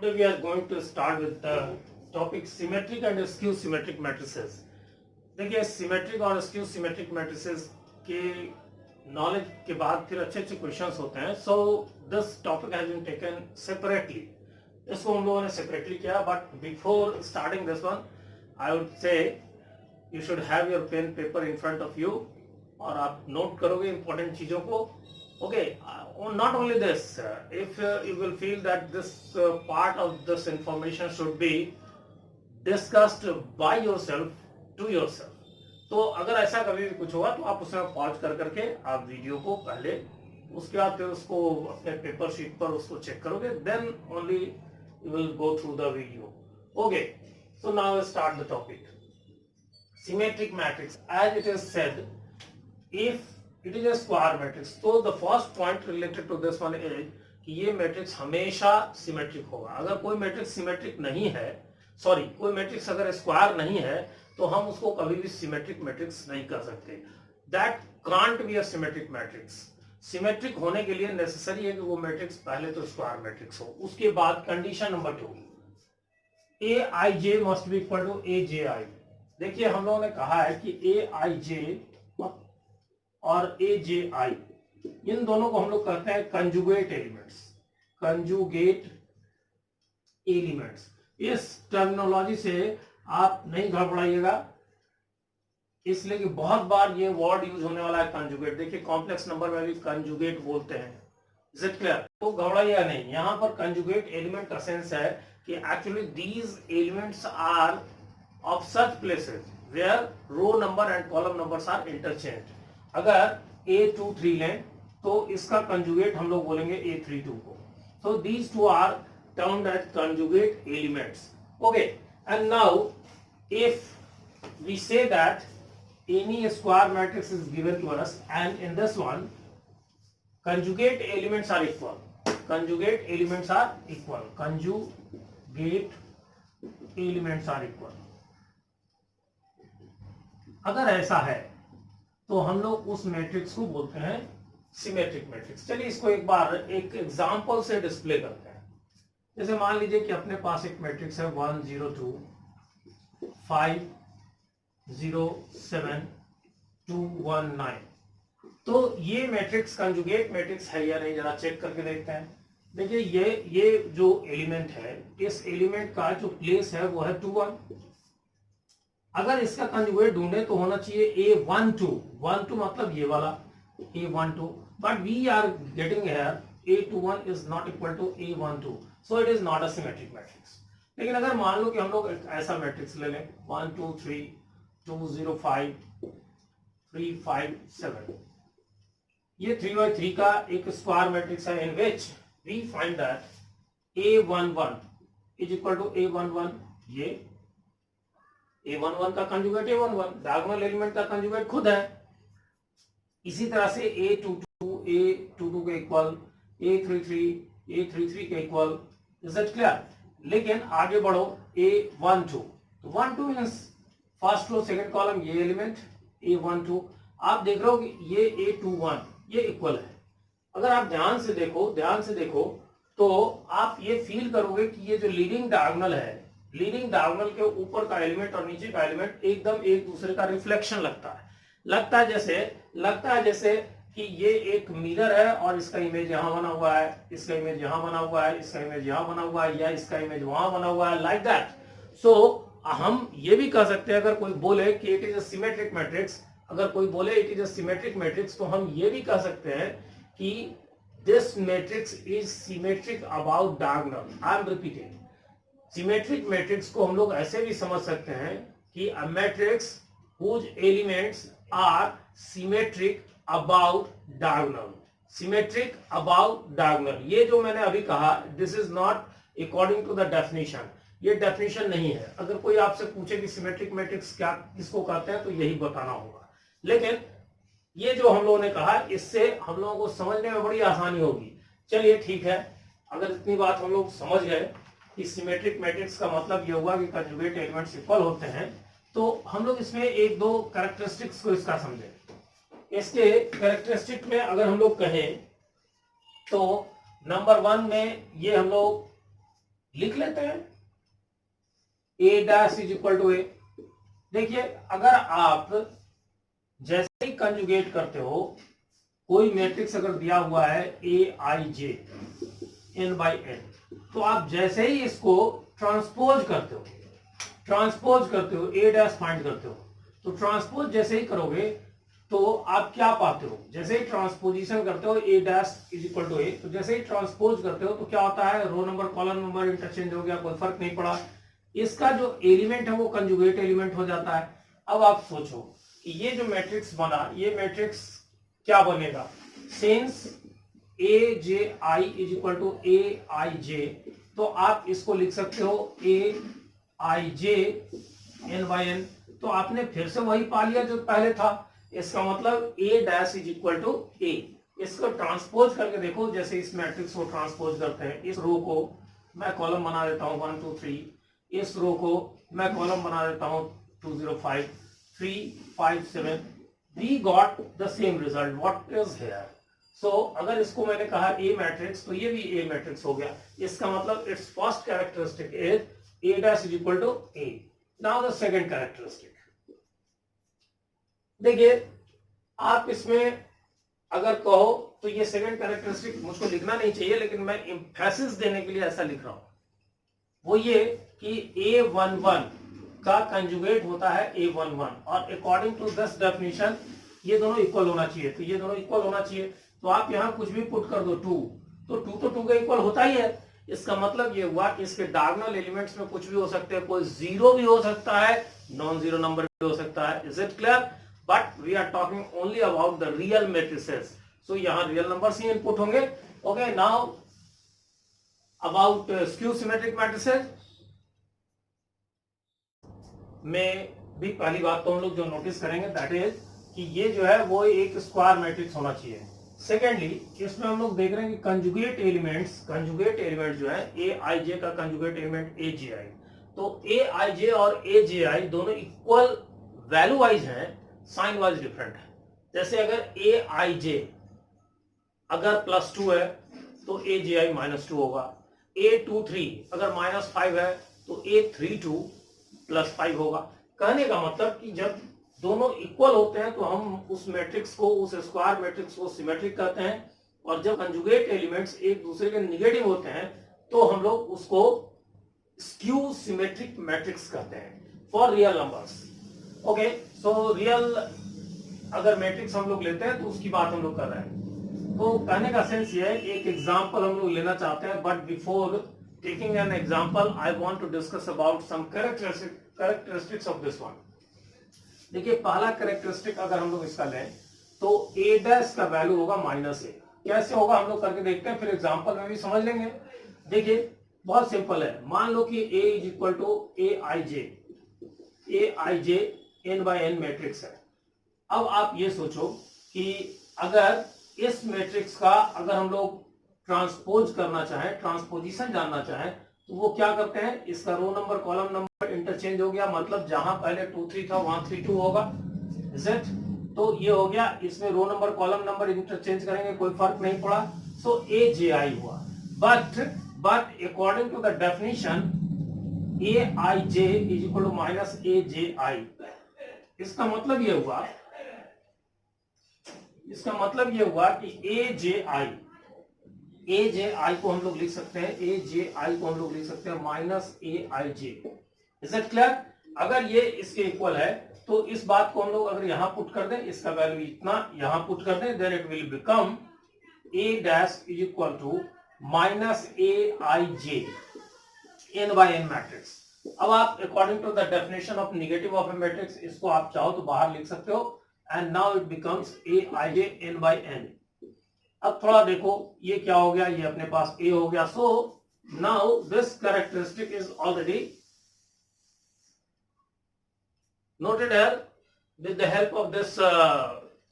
Today we are going to start with the topic symmetric and skew symmetric matrices. देखिए symmetric और skew symmetric matrices के knowledge के बाद फिर अच्छे अच्छे क्वेश्चंस होते हैं. So this topic has been taken separately. इसको हम लोगों ने सेपरेटली किया, but before starting this one I would say you should have your pen paper in front of you और आप नोट करोगे इंपॉर्टेंट चीजों को. Okay, not only this, if you will feel that this part of this information should be discussed by yourself to yourself, तो अगर ऐसा कभी भी कुछ हुआ तो आप उसमें पॉज कर करके आप वीडियो को पहले, उसके बाद फिर उसको अपने पेपर शीट पर उसको चेक करोगे, then only you will go through the video. Okay, so now we'll start the topic. Symmetric matrix, as it is said, if it is a square matrix, तो the first point related to this one is कि ये matrix हमेशा symmetric होगा. अगर कोई matrix symmetric नहीं है, sorry कोई मैट्रिक्स अगर स्क्वायर नहीं है तो हम उसको कभी भी सिमेट्रिक मैट्रिक्स नहीं कर सकते. That can't be a symmetric matrix. Symmetric होने के लिए नेसेसरी है कि वो मैट्रिक्स पहले तो स्क्वायर मैट्रिक्स हो. उसके बाद condition number 2, A I J must be equal to A J I. देखिए हम लोगों ने कहा है कि ए आई जे और ए जे आई, इन दोनों को हम लोग कहते हैं कंजुगेट एलिमेंट्स. कंजुगेट एलिमेंट्स, इस टर्मिनोलॉजी से आप नहीं घबराइएगा, इसलिए कि बहुत बार ये वर्ड यूज होने वाला है कंजुगेट. देखिए कॉम्प्लेक्स नंबर में भी कंजुगेट बोलते हैं. Is it clear? तो घबराइएगा नहीं. यहां पर कंजुगेट एलिमेंट का सेंस है कि actually these elements are of such places where row number and column numbers are interchange. अगर A23 लें तो इसका कंजुगेट हम लोग बोलेंगे A32 को. So these two are termed as conjugate elements. Okay, and now if we say that any square matrix is given to us and in this one conjugate elements are equal. Conjugate elements are equal. Conjugate elements are equal. अगर ऐसा है तो हम लोग उस matrix को बोलते हैं सिमेट्रिक मैट्रिक्स. चलिए इसको एक बार एक एग्जांपल से डिस्प्ले करते हैं. जैसे मान लीजिए कि अपने पास एक मैट्रिक्स है 1 0 2 5 0 7 2 1 9. तो ये मैट्रिक्स कंजुगेट मैट्रिक्स है या नहीं, जरा चेक करके देखते हैं. देखिए ये जो एलिमेंट है, इस एलिमेंट का जो प्लेस है वो है 2 1. अगर इसका कंजुगेट ढूंढे तो होना चाहिए A12. 12 मतलब ये वाला A12, but we are getting here A21 is not equal to A12, so it is not a symmetric matrix. लेकिन अगर मान लो कि हम लोग ऐसा मैट्रिक्स ले लें 1 2 3 2 0 5 3 5 7, ये 3x3 का एक स्क्वायर मैट्रिक्स है in which we find that A11 is equal to A11. ये A11 का कंजुगेट A11, डायगोनल एलिमेंट का कंजुगेट खुद है. इसी तरह से A22 A22 के इक्वल, A33 के इक्वल. Is it clear? लेकिन आगे बढ़ो A12, तो 12 means first row second column ये एलिमेंट A12. आप देख रहे हो कि ये A21 ये इक्वल है. अगर आप ध्यान से देखो तो आप ये फील करोगे कि ये जो लीडिंग डायगोनल है, लीडिंग डायगोनल के ऊपर का एलिमेंट और नीचे का एलिमेंट एकदम एक दूसरे का रिफ्लेक्शन लगता है जैसे कि ये एक मिरर है और इसका इमेज यहाँ बना हुआ है, इसका इमेज यहाँ बना हुआ है, इसका इमेज यहाँ बना हुआ है, या इसका इमेज वहां बना हुआ है, लाइक दैट. सो हम ये भी कह सकते हैं, अगर कोई बोले कि it is a symmetric matrix, तो हम ये भी कह सकते हैं कि this matrix is symmetric about diagonal. I am repeating, symmetric matrix को हम लोग ऐसे भी समझ सकते हैं कि a matrix whose elements are symmetric about diagonal. Symmetric about diagonal. ये जो मैंने अभी कहा, this is not according to the definition. ये डेफिनेशन नहीं है. अगर कोई आपसे पूछे कि सिमेट्रिक मैट्रिक्स क्या किसको कहते हैं तो यही बताना होगा. लेकिन ये जो हम लोगों ने कहा, इससे हम लोगों को समझने में बड़ी आसानी होगी. चलिए ठीक है, अगर इतनी बात हम लोग समझ गए कि सिमेट्रिक मैट्रिक्स का मतलब ये हुआ कि कंजुगेट एलिमेंट्स इक्वल होते हैं, तो हम लोग इसमें एक दो कैरेक्टरिस्टिक्स को इसका समझें. इसके कैरेक्टरिस्टिक में अगर हम लोग कहें तो नंबर 1 में ये हम लोग लिख लेते हैं ए डैश इज इक्वल टू ए। देखिए अगर आप जैसे ही कंजुगेट करते हो, कोई मैट्रिक्स अगर दिया हुआ है ए I J N by N, तो आप जैसे ही इसको ट्रांसपोज करते हो ए डैश फाइंड करते हो, तो ट्रांसपोज जैसे ही करोगे तो आप क्या पाते हो, जैसे ही ट्रांसपोजिशन करते हो A dash is equal to ए, तो जैसे ही ट्रांसपोज करते हो तो क्या होता है, row number column number interchange हो गया, कोई फर्क नहीं पड़ा, इसका जो एलिमेंट है वो कंजुगेट एलिमेंट हो जाता है। अब आप सोचो कि ये जो मैट्रिक्स बना, ये मैट्रिक्स क्या बनेगा, since A J I is equal to A I J, तो आप इसको लिख सकते हो A I J N by N. तो आपने फिर से वही पा लिया जो पहले था, इसका मतलब ए डैश इज इक्वल टू ए। इसको ट्रांसपोज करके देखो, जैसे इस मैट्रिक्स को ट्रांसपोज करते हैं, इस रो को मैं कॉलम बना देता हूं 1 2 3, इस रो को मैं कॉलम बना देता हूं 2 0 5 3 5 7, we got the same result what is here. So अगर इसको मैंने कहा ए मैट्रिक्स, तो ये भी ए मैट्रिक्स हो गया। इसका मतलब its first characteristic is A dash is equal to A. Now the second characteristic, देखिए आप इसमें अगर कहो तो ये सेकंड कैरेक्टरिस्टिक मुझको लिखना नहीं चाहिए, लेकिन मैं एम्फेसिस देने के लिए ऐसा लिख रहा हूं, वो ये कि A11 का कंजुगेट होता है A11, और अकॉर्डिंग टू दिस डेफिनेशन ये दोनों इक्वल होना चाहिए, तो ये दोनों इक्वल होना चाहिए। तो आप यहां कुछ भी पुट कर दो 2, तो 2 तो 2 का इक्वल होता ही है। इसका मतलब ये हुआ कि इसके डायगोनल एलिमेंट्स में कुछ भी हो सकते हैं, कोई जीरो भी हो सकता है, नॉन जीरो नंबर भी हो सकता है। Is it clear? But we are talking only about the real matrices, so यहां रियल नंबर्स ही इनपुट होंगे। Okay, now about skew symmetric matrices में भी पहली बात तो हम लोग जो नोटिस करेंगे दैट इज कि ये जो है वो एक स्क्वायर मैट्रिक्स होना चाहिए। सेकेंडली इसमें हम लोग देख रहे हैं कि कंजुगेट एलिमेंट जो है ए आई जे का कंजुगेट एलिमेंट ए जे आई, तो ए आई जे और ए जे आई दोनों इक्वल वैल्यू वाइज हैं, साइन वाइज डिफरेंट है। जैसे अगर ए आई जे अगर +2 है तो ए जे आई -2 होगा, A23 अगर -5 है तो A32 +5 होगा। कहने का मतलब कि जब दोनों इक्वल होते हैं तो हम उस मैट्रिक्स को, उस स्क्वायर मैट्रिक्स को सिमेट्रिक कहते हैं, और जब कंजुगेट एलिमेंट्स एक दूसरे के निगेटिव होते हैं तो हम लोग उसको स्क्यू सिमेट्रिक मैट्रिक्स कहते हैं for real numbers. Okay, so real अगर मैट्रिक्स हम लोग लेते हैं तो उसकी बात हम लोग कर रहे हैं। तो कहने का सेंस ये है, एक एग्जांपल हम लोग लेना चाहते हैं, but before taking an example I want to discuss about some characteristics of this one. देखिए पहला कैरेक्टरिस्टिक अगर हम लोग इसका लें तो ए डैश का वैल्यू होगा -a। कैसे होगा हम लोग करके देखते हैं, फिर एग्जांपल में भी समझ लेंगे। देखिए बहुत सिंपल है, मान लो कि a is equal to A I J n by n matrix है। अब आप ये सोचो कि अगर इस मैट्रिक्स का अगर हम लोग ट्रांसपोज करना चाहें, ट्रांसपोजिशन जानना चाहें, तो वो क्या करते हैं, इसका row number column number interchange हो गया, मतलब जहां पहले 2 3 था वहां 3 2 होगा। Is it? तो ये हो गया, इसमें row number column number interchange करेंगे, कोई फर्क नहीं पड़ा, सो ए जे आई हुआ। But according to the definition A I J is equal to -a J I. इसका मतलब ये हुआ कि ए जे आई को हम लोग लिख सकते हैं, ए जे आई को हम लोग लिख सकते हैं -a I J. Is it clear? अगर ये इसके इक्वल है तो इस बात को हम लोग अगर यहां पुट कर दें, इसका वैल्यू इतना यहां पुट कर दें, then it will become A dash is equal to -a I J n by n matrix. अब आप according to the definition of negative of a matrix इसको आप चाहो तो बाहर लिख सकते हो, and now it becomes A I J n by n। अब थोड़ा देखो ये क्या हो गया, ये अपने पास a हो गया। सो now this characteristic is already noted here with the help of this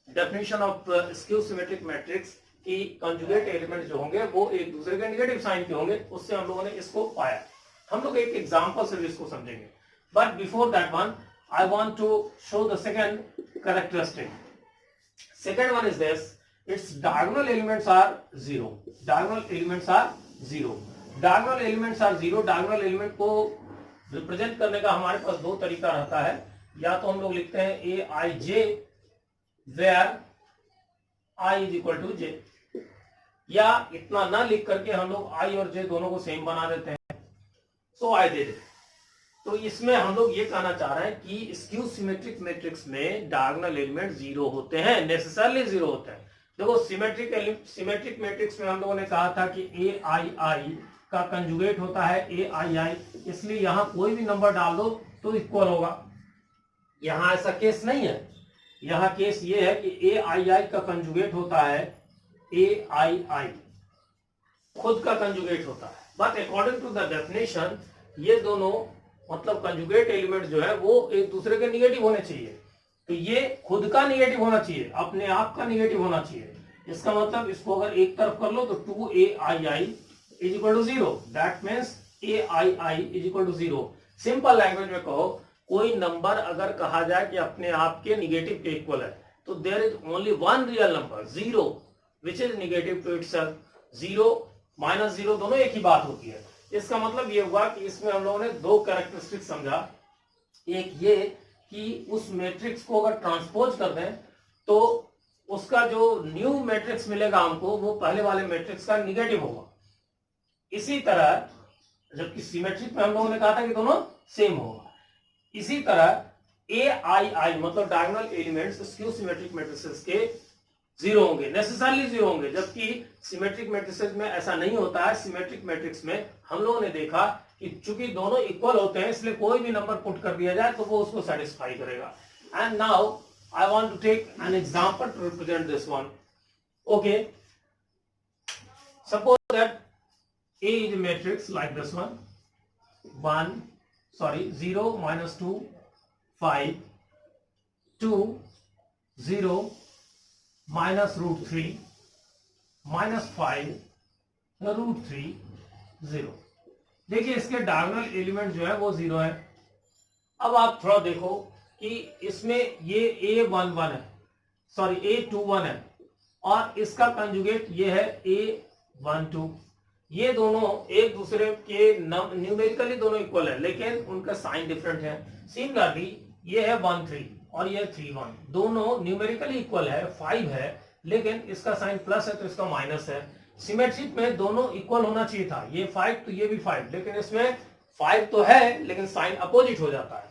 definition of skew symmetric matrix कि conjugate एलिमेंट जो होंगे वो एक दूसरे के नेगेटिव साइन के होंगे, उससे हम लोगों ने इसको पाया। हम लोग एक एग्जांपल से भी इसको समझेंगे, but before that one I want to show the second characteristic. Second one is this, its diagonal elements are 0. Diagonal elements are zero. Diagonal element को रिप्रेजेंट करने का हमारे पास दो तरीका रहता है, या तो हम लोग लिखते हैं A I J where I is equal to J, या इतना ना लिख करके हम लोग आई और जे दोनों को सेम बना देते हैं, सो आई दे देते। तो इसमें हम लोग ये कहना चाह रहे हैं कि स्क्यू सिमेट्रिक मैट्रिक्स में डायगोनल एलिमेंट जीरो होते हैं, नेसेसरली जीरो होते हैं। देखो सिमेट्रिक मैट्रिक्स में हम लोगों ने कहा था कि ए आई आई का कंजुगेट होता है ए आई आई, इसलिए यहां कोई भी नंबर डाल दो तो इक्वल होगा। यहां ऐसा केस नहीं है, यहां केस ये है कि ए आई आई का कंजुगेट होता है ए आई आई, खुद का कंजुगेट होता है। But according to the definition ये दोनों मतलब कंजुगेट एलिमेंट जो है वो एक दूसरे के निगेटिव होने चाहिए। तो ये खुद का निगेटिव होना चाहिए, अपने आप का निगेटिव होना चाहिए। इसका मतलब इसको अगर एक तरफ कर लो तो 2ai is equal to 0, that means ai is equal to 0। Simple language में कहो, कोई नंबर अगर कहा जाए कि अपने आप के निगेटिव के इक्वल है, तो there is only one real number 0 which is negative to itself. 0 minus 0 दोनों एक ही बात होती है। इसका मतलब ये हुआ कि इसमें हम लोगों ने दो कैरेक्टरिस्टिक समझा। एक ये कि उस मैट्रिक्स को अगर ट्रांसपोज कर दें तो उसका जो न्यू मैट्रिक्स मिलेगा हमको वो पहले वाले मैट्रिक्स का निगेटिव होगा। इसी तरह जबकि सिमेट्रिक में हम लोगों ने कहा था कि दोनों सेम होगा, इसी तरह ए आई आई मतलब diagonal elements skew symmetric matrices के जीरो होंगे, नेसेसरली जीरो होंगे, जबकि सिमेट्रिक मैट्रिसेस में ऐसा नहीं होता है। सिमेट्रिक मैट्रिक्स में हम लोगों ने देखा कि चूंकि दोनों इक्वल होते हैं इसलिए कोई भी नंबर पुट कर दिया जाए तो वो उसको सेटिस्फाई करेगा। And now I want to take an example to represent this one. Okay, suppose that A is a matrix like this one, 0, -2, 5, 2, 0, -√3, -5, √3, 0। देखिए इसके डायगोनल एलिमेंट जो है वो 0 है। अब आप थोड़ा देखो कि इसमें ये A11 है, सॉरी A21 है, और इसका कंजुगेट ये है A12। ये दोनों एक दूसरे के न्यूमेरिकली दोनों इक्वल है लेकिन उनका साइन डिफरेंट है। सिमिलरली ये है 13 और ये 31, दोनों न्यूमेरिकली इक्वल है, 5 है, लेकिन इसका साइन प्लस है तो इसका माइनस है। सिमेट्रिक में दोनों इक्वल होना चाहिए था, ये 5 तो ये भी 5, लेकिन इसमें 5 तो है लेकिन साइन अपोजिट हो जाता है।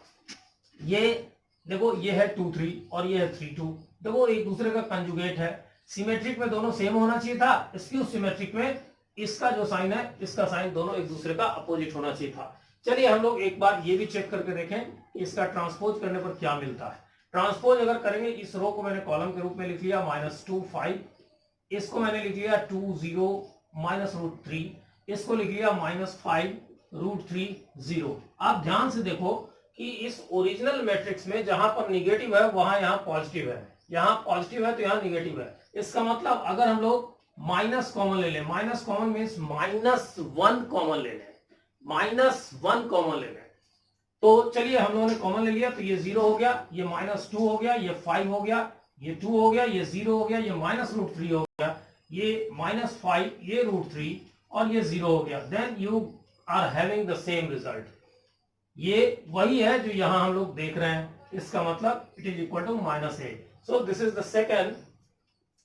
ये देखो ये है 2 3 और ये है 3 2, देखो एक दूसरे का कंजुगेट है। सिमेट्रिक में दोनों सेम होना चाहिए था, स्क्यू सिमेट्रिक में इसका जो साइन है इसका साइन दोनों एक दूसरे का अपोजिट होना चाहिए था। चलिए हम लोग एक बार ये भी चेक करके देखें इसका ट्रांसपोज करने पर क्या मिलता है। ट्रांसपोज अगर करेंगे, इस रो को मैंने कॉलम के रूप में लिख लिया -2 5, इसको मैंने लिख लिया 2 0 -√3, इसको लिख लिया -5 √3 0। आप ध्यान से देखो कि इस ओरिजिनल मैट्रिक्स में जहां पर निगेटिव है वहां यहां पॉजिटिव है, यहां पॉजिटिव है तो यहां निगेटिव है। इसका मतलब अगर हम लोग माइनस कॉमन ले लें, माइनस कॉमन मीन्स -1 कॉमन ले लें, -1 कॉमन ले लें, तो चलिए हम लोगों ने कॉमन ले लिया तो ये 0 हो गया, ये -2 हो गया, ये 5 हो गया, ये 2 हो गया, ये 0 हो गया, ये -√3 हो गया, ये -5, ये √3 और ये 0 हो गया। Then you are having the same result. ये वही है जो यहां हम लोग देख रहे हैं, इसका मतलब it is equal to -8। So this is the second,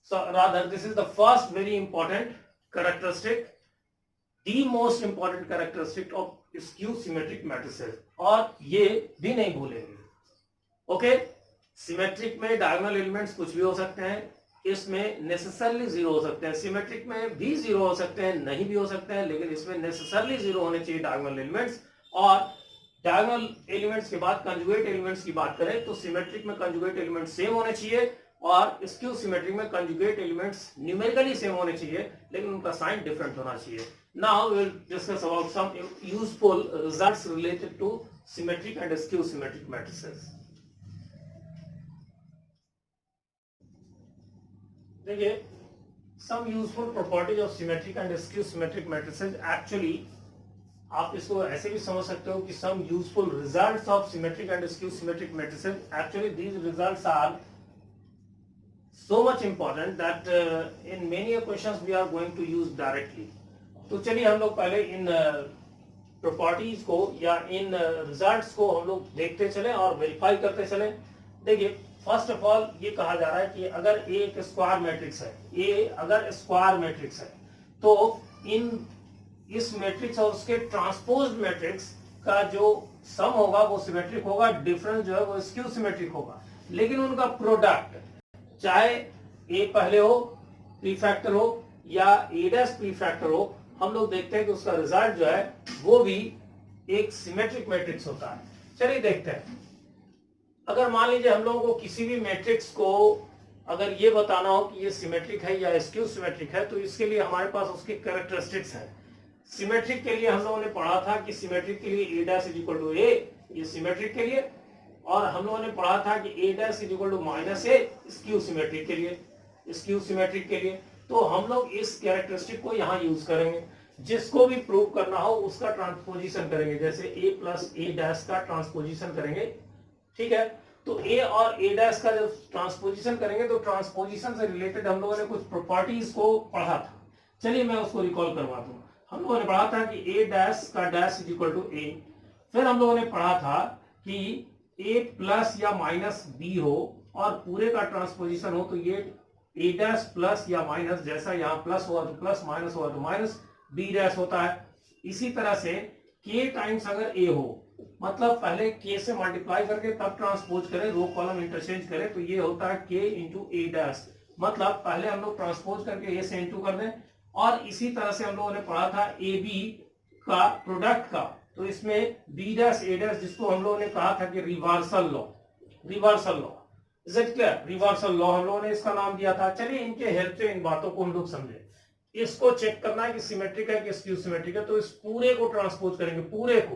so rather this is the first very important characteristic, the most important characteristic of skew symmetric matrices, और ये भी नहीं भूलेंगे। ओके, सिमेट्रिक में डायगोनल एलिमेंट्स कुछ भी हो सकते हैं, इसमें नेसेसरली 0 हो सकते हैं। सिमेट्रिक में भी 0 हो सकते हैं, नहीं भी हो सकते हैं, लेकिन इसमें नेसेसरली 0 होने चाहिए डायगोनल एलिमेंट्स। और डायगोनल एलिमेंट्स के बाद कंजुगेट एलिमेंट्स की बात करें तो सिमेट्रिक में कंजुगेट एलिमेंट्स सेम होने चाहिए और स्क्यू सिमेट्रिक में कंजुगेट एलिमेंट्स न्यूमेरिकली सेम होने चाहिए लेकिन उनका साइन डिफरेंट होना चाहिए। Now we will discuss about some useful results related to symmetric and skew symmetric matrices. देखिए, some useful properties of symmetric and skew symmetric matrices. Actually आप इसको ऐसे भी समझ सकते हो कि some useful results of symmetric and skew symmetric matrices. Actually these results are so much important that in many questions we are going to use directly, तो चलिए हम लोग पहले इन प्रॉपर्टीज को या इन रिजल्ट्स को हम लोग देखते चले और वेरीफाई करते चले। देखिए फर्स्ट ऑफ ऑल ये कहा जा रहा है कि अगर ए एक स्क्वायर मैट्रिक्स है, ए अगर स्क्वायर मैट्रिक्स है तो इस मैट्रिक्स और उसके ट्रांसपोज मैट्रिक्स का जो सम होगा वो सिमेट्रिक होगा, डिफरेंस जो है वो स्क्यू सिमेट्रिक होगा। लेकिन उनका प्रोडक्ट चाहे ए पहले हो प्रीफैक्टर हो या ए डैश प्रीफैक्टर हो, हम लोग देखते हैं कि उसका रिजल्ट जो है वो भी एक सिमेट्रिक मैट्रिक्स होता है। चलिए देखते हैं। अगर मान लीजिए हम लोगों को किसी भी मैट्रिक्स को अगर ये बताना हो कि ये सिमेट्रिक है या स्क्यू सिमेट्रिक है, तो इसके लिए हमारे पास उसके कैरेक्टरिस्टिक्स हैं। सिमेट्रिक के लिए हम लोगों ने पढ़ा था कि सिमेट्रिक के लिए ए डैश इज इक्वल टू ए, ये सिमेट्रिक के लिए, और हम लोगों ने पढ़ा था कि A dash is equal to minus A skew symmetric के लिए, स्क्यू सिमेट्रिक के लिए। तो हम लोग इस कैरेक्टरिस्टिक को यहाँ यूज करेंगे। जिसको भी प्रूव करना हो उसका ट्रांसपोजिशन करेंगे, जैसे ए प्लस ए डैश का ट्रांसपोजिशन करेंगे, ठीक है। तो ए और ए डैश का जब ट्रांसपोजिशन करेंगे तो ट्रांसपोजिशन से रिलेटेड हम लोगों ने कुछ प्रॉपर्टीज को पढ़ा था। चलिए मैं उसको रिकॉल करवा दूं। हम लोगों ने पढ़ा था कि ए डैश का डैश इज इक्वल टू ए। फिर हम लोगों ने पढ़ा था कि ए प्लस या माइनस बी हो और पूरे का ट्रांसपोजिशन हो तो ये ए डैश प्लस या माइनस, जैसा यहाँ प्लस हुआ तो प्लस, माइनस हुआ तो माइनस, बी डैश होता है। इसी तरह से के टाइम्स अगर ए हो, मतलब पहले के से मल्टीप्लाई करके तब ट्रांसपोज करें, रो कॉलम इंटरचेंज करें, तो ये होता है के इंटू ए डैश। मतलब पहले हम लोग ट्रांसपोज करके ए से इंटू कर दें। और इसी तरह से हम लोगों ने पढ़ा था ए बी का प्रोडक्ट का, तो इसमें बी डैश ए डैश, जिसको हम लोगों ने कहा था कि reversal law, reversal law, is it clear? Reversal law हम लोगों ने इसका नाम दिया था। चलिए इनके हेल्प से इन बातों को हम लोग समझे। इसको चेक करना है कि सिमेट्रिक है कि स्क्यू सिमेट्रिक है, तो इस पूरे को ट्रांसपोज करेंगे, पूरे को,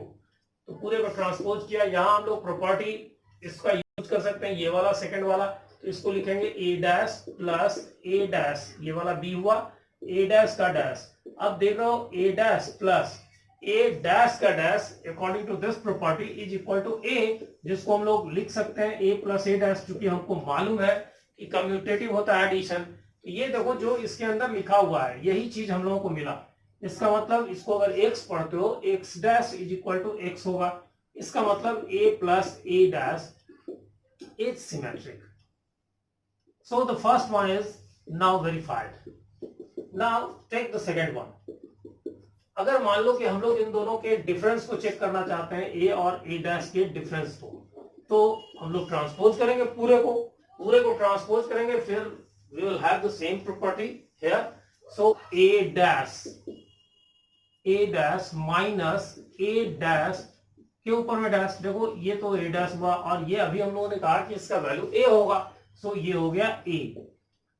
तो पूरे को ट्रांसपोज किया। यहाँ हम लोग प्रॉपर्टी इसका यूज कर सकते हैं, ये वाला सेकंड वाला, तो इसको लिखेंगे A dash plus A dash, ये वाला बी हुआ, ए डैश का डैश। अब देख रहे हो A dash plus A dash का dash according to this property is equal to A, जिसको हम लोग लिख सकते हैं ए प्लस ए डैश, क्योंकि हमको मालूम है कि कम्यूटेटिव होता है एडिशन। ये देखो जो इसके अंदर लिखा हुआ है यही चीज हम लोगों को मिला। इसका मतलब इसको अगर x पढ़ते हो, x dash is equal to x होगा। इसका मतलब a plus a dash is symmetric. So the first one is now verified. Now take the second one. अगर मान लो कि हम लोग इन दोनों के डिफरेंस को चेक करना चाहते हैं, a और a डैश के डिफरेंस को, तो हम लोग ट्रांसपोज करेंगे, पूरे को ट्रांसपोज करेंगे, फिर we will have the same property here. So a dash minus a dash के ऊपर में डैश, देखो ये तो a डैश हुआ और ये अभी हम लोगों ने कहा कि इसका वैल्यू a होगा, सो ये हो गया a।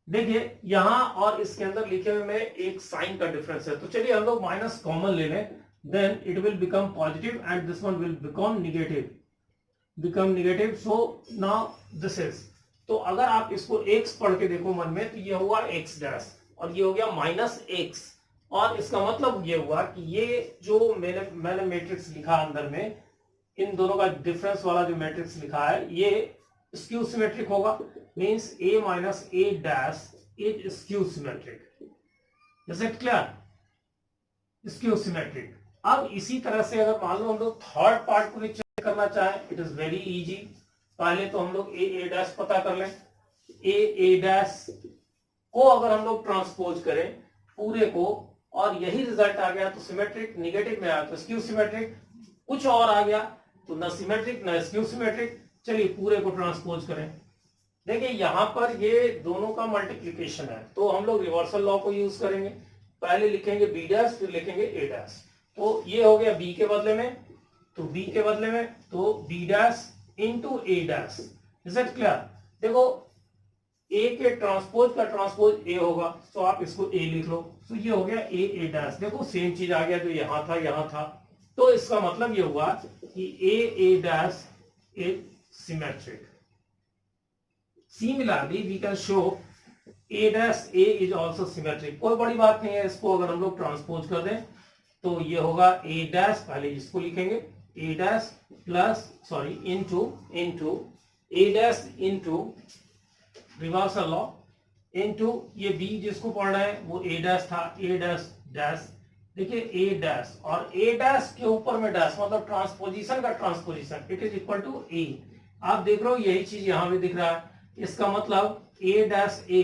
देखिए यहां और इसके अंदर लिखे हुए में एक साइन का डिफरेंस है, तो चलिए हम लोग माइनस कॉमन ले लें, then it will become positive and this one will become negative. So now this is, तो अगर आप इसको x पढ़ के देखो मन में, तो ये हुआ x डैश और ये हो गया माइनस x, और इसका मतलब ये हुआ कि ये जो मैंने मैट्रिक्स लिखा अंदर में, इन दोनों का डिफरेंस वाला जो मैट्रिक्स लिखा है ये स्क्यू सिमेट्रिक होगा, means a minus a dash is skew symmetric. Is it clear? Skew symmetric. अब इसी तरह से अगर मान लो हम लोग थर्ड पार्ट को भी चेक करना चाहें, इट इज वेरी इजी। पहले तो हम लोग a डैश पता कर लें। a डैश को अगर हम लोग ट्रांसपोज करें पूरे को और यही रिजल्ट आ गया तो सिमेट्रिक, निगेटिव में आया तो स्क्यू सिमेट्रिक, कुछ और आ गया तो न सिमेट्रिक न स्क्यू सिमेट्रिक। चलिए पूरे को ट्रांसपोज करें। देखिए यहां पर ये दोनों का मल्टीप्लिकेशन है, तो हम लोग रिवर्सल लॉ को यूज करेंगे। पहले लिखेंगे बी डैश, फिर लिखेंगे ए डैश, तो ये हो गया बी के बदले में, तो बी के बदले में तो B dash into A dash. Is it clear? देखो ए के ट्रांसपोज का ट्रांसपोज ए होगा, तो आप इसको ए लिख लो, तो ये हो गया ए डैश। देखो सेम चीज आ गया, जो यहां था, तो इसका मतलब ये हुआ कि A dash is symmetric. Similarly we can show A dash A is also symmetric. कोई बड़ी बात नहीं है, इसको अगर हम लोग ट्रांसपोज कर दें तो ये होगा ए डैश, पहले इसको लिखेंगे A dash plus into A dash into reversal law into ये बी जिसको पढ़ रहे हैं वो ए डैश था, ए डैश डैश। देखिए ए डैश और ए डैश के ऊपर में डैश मतलब ट्रांसपोजिशन का transposition, it is equal to A. आप देख रहे हो यही चीज यहां भी दिख रहा है, इसका मतलब ए डैश ए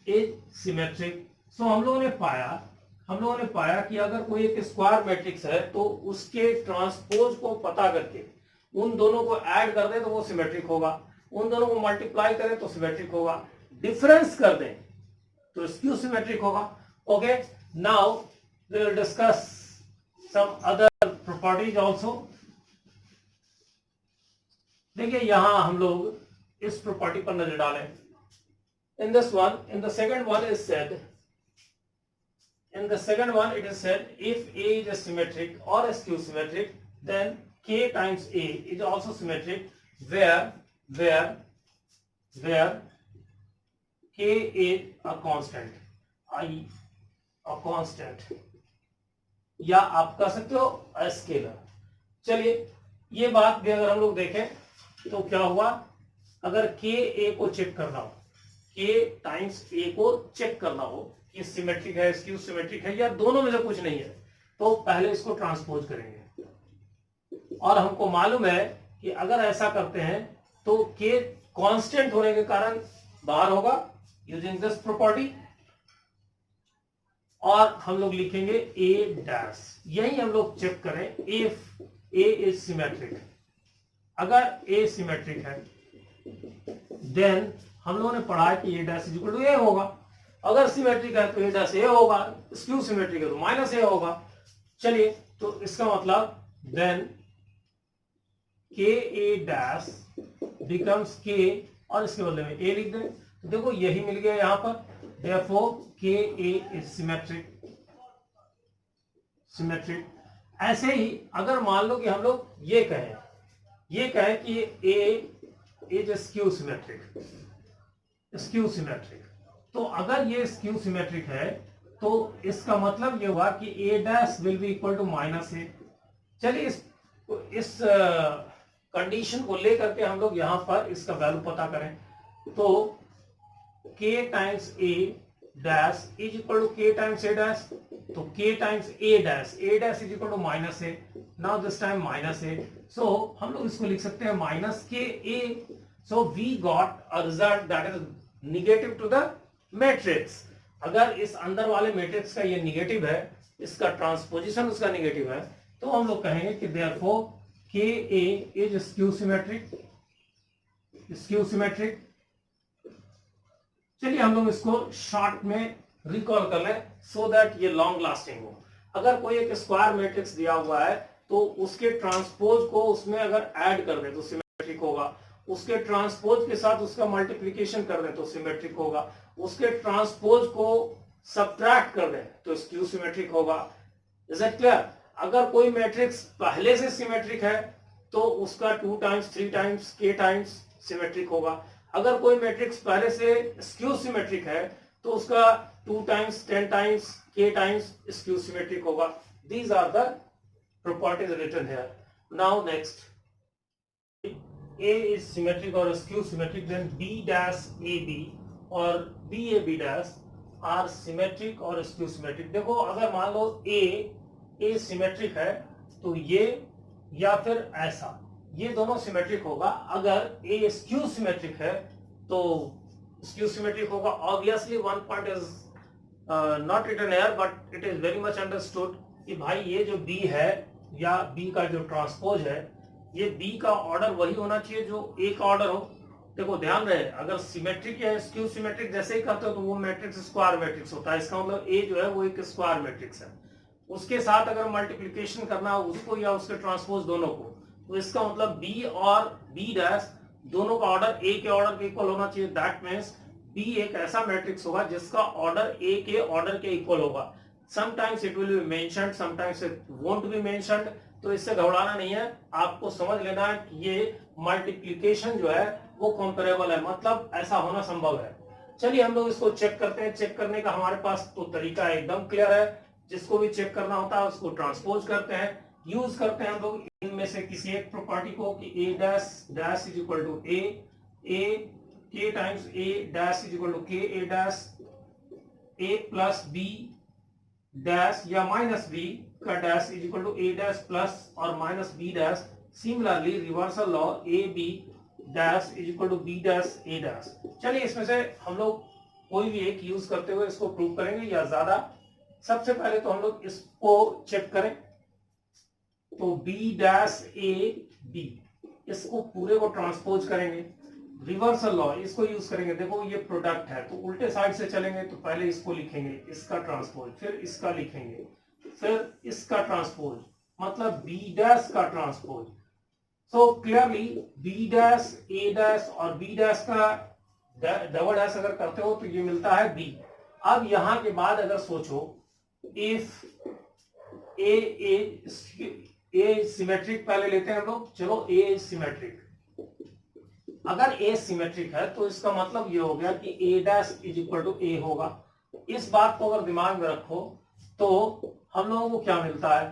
इज सिमेट्रिक। सो हम लोगों ने पाया कि अगर कोई एक स्क्वायर मैट्रिक्स है तो उसके ट्रांसपोज को पता करके उन दोनों को ऐड कर दें तो वो सिमेट्रिक होगा, उन दोनों को मल्टीप्लाई करें तो सिमेट्रिक होगा, डिफरेंस कर दें तो स्क्यू सिमेट्रिक होगा। Okay, now we will discuss some other properties also. देखिए यहां हम लोग इस प्रॉपर्टी पर नजर डालें। In the second one is said, in the second one it is said if A is a symmetric or a skew symmetric then K times A is also symmetric where K is a constant, a constant या आप कह सकते हो a scalar। चलिए ये बात भी अगर हम लोग देखें तो क्या हुआ, अगर K A को चेक करना हो, K टाइम्स A को चेक करना हो कि सिमेट्रिक है, स्क्यू सिमेट्रिक है या दोनों में से कुछ नहीं है, तो पहले इसको ट्रांसपोज करेंगे। और हमको मालूम है कि अगर ऐसा करते हैं तो K कांस्टेंट होने के कारण बाहर होगा यूजिंग दिस प्रॉपर्टी, और हम लोग लिखेंगे A डैश। यही हम लोग चेक करें इफ A इज सिमेट्रिक। अगर A सिमेट्रिक है देन हम लोगों ने पढ़ा है कि A dash is equal to A होगा। अगर सिमेट्रिक है तो ए डैश ए होगा, स्क्यू सिमेट्रिक है तो माइनस ए होगा। चलिए तो इसका मतलब देन के ए डैश बिकम्स के और इसके बदले में ए लिख दें, तो देखो यही मिल गया यहां पर, देयरफॉर के ए इज सिमेट्रिक। ऐसे ही अगर मान लो कि हम लोग ये कहें कि ए इज स्क्यू सिमेट्रिक, तो अगर ये स्क्यू सिमेट्रिक है तो इसका मतलब ये हुआ कि A dash will be equal to minus A. चलिए इस कंडीशन को लेकर के हम लोग यहां पर इसका वैल्यू पता करें, तो k times A dash is equal to k times A dash, तो k times A dash is equal to minus A. Now this time minus A, so हम लोग इसको लिख सकते हैं minus K A. So we got a result that is negative to the matrix. अगर इस अंदर वाले मैट्रिक्स का ये निगेटिव है, इसका ट्रांसपोजिशन उसका निगेटिव है, तो हम लोग कहेंगे कि देयरफॉर के ए इज स्क्यू सिमेट्रिक। चलिए हम लोग इसको शॉर्ट में रिकॉल कर लें सो दैट ये लॉन्ग लास्टिंग हो। अगर कोई एक स्क्वायर मैट्रिक्स दिया हुआ है तो उसके ट्रांसपोज को उसमें अगर ऐड कर दे तो सिमेट्रिक होगा, उसके ट्रांसपोज के साथ उसका मल्टीप्लिकेशन कर दे तो सिमेट्रिक होगा, उसके ट्रांसपोज को सब्ट्रैक्ट कर दें तो स्क्यू सिमेट्रिक होगा। Is it clear? अगर कोई मैट्रिक्स पहले से सिमेट्रिक है तो उसका 2 times 3 times k times symmetric होगा। अगर कोई मैट्रिक्स पहले से स्क्यू सिमेट्रिक है तो उसका 2 times 10 times k times skew symmetric होगा। These are the properties written here. Now next, A is symmetric or skew symmetric, then B dash AB और BAB dash are symmetric और skew symmetric। देखो अगर मान लो A symmetric है तो ये या फिर ऐसा, ये दोनों सिमेट्रिक होगा। अगर A स्क्यू सिमेट्रिक है तो स्क्यू सिमेट्रिक होगा। Obviously one point is not written here but it is very much understood कि भाई ये जो B है या B का जो ट्रांसपोज है, ये B का ऑर्डर वही होना चाहिए जो A का ऑर्डर हो। देखो ध्यान रहे, अगर सिमेट्रिक या स्क्यू सिमेट्रिक जैसे ही करते हो तो वो मैट्रिक्स स्क्वायर मैट्रिक्स होता है। इसका मतलब A जो है वो एक स्क्वायर मैट्रिक्स है, उसके साथ अगर मल्टीप्लिकेशन करना हो उसको या उसके ट्रांसपोज दोनों को, तो इसका मतलब B और B डैश दोनों का ऑर्डर A के ऑर्डर के इक्वल होना चाहिए। दैट मीन्स B एक ऐसा मैट्रिक्स होगा जिसका ऑर्डर A के ऑर्डर के इक्वल होगा। Sometimes it will B mentioned, sometimes it won't be mentioned, तो इससे घबराना नहीं है। आपको समझ लेना है कि ये मल्टीप्लिकेशन जो है वो कंपेरेबल है, मतलब ऐसा होना संभव है। चलिए हम लोग इसको चेक करते हैं। चेक करने का हमारे पास तो तरीका एकदम क्लियर है, जिसको भी चेक करना होता है उसको ट्रांसपोज करते हैं, यूज करते हैं हम लोग इनमें से किसी एक प्रॉपर्टी को कि A dash dash is equal to A K times A dash is equal to K A dash A plus B dash या माइनस बी का dash is equal to A dash plus और minus B dash. Similarly reversal law A B dash is equal to B dash A dash. चलिए इसमें से हम लोग कोई भी एक यूज करते हुए इसको प्रूव करेंगे या ज्यादा। सबसे पहले तो हम लोग इसको चेक करें, तो बी डैश ए बी, इसको पूरे को ट्रांसपोज करेंगे। रिवर्सल लॉ इसको यूज करेंगे, देखो ये प्रोडक्ट है तो उल्टे साइड से चलेंगे, तो पहले इसको लिखेंगे, इसका ट्रांसपोज, फिर इसका लिखेंगे, फिर इसका ट्रांसपोज, मतलब बी डैश का transpose. So clearly B dash A dash और बी डैश का डबल डैश अगर करते हो तो ये मिलता है बी। अब यहां के बाद अगर सोचो, इफ ए सिमेट्रिक पहले लेते हैं हम लोग, चलो ए सिमेट्रिक। अगर ए सिमेट्रिक है तो इसका मतलब ये हो गया कि A dash is equal to ए होगा। इस बात को अगर दिमाग में रखो तो हम लोगों को क्या मिलता है,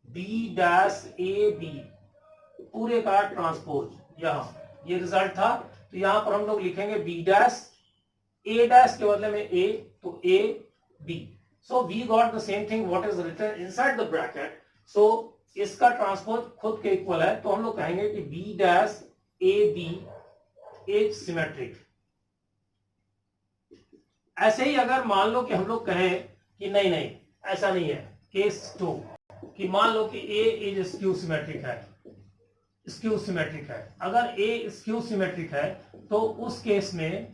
बी डैश ए बी पूरे का ट्रांसपोज, यहां ये रिजल्ट था। तो यहां पर हम लोग लिखेंगे बी डैश, ए डैश के बदले में ए, तो A B. So we got the same thing what is written inside the bracket. So इसका ट्रांसपोज खुद के इक्वल है, तो हम लोग कहेंगे कि B dash A B is symmetric. ऐसे ही अगर मान लो कि हम लोग कहें कि नहीं नहीं ऐसा नहीं है, केस 2, कि मान लो कि ए इज स्क्यू सिमेट्रिक है, स्क्यू सिमेट्रिक है। अगर ए स्क्यू सिमेट्रिक है तो उस केस में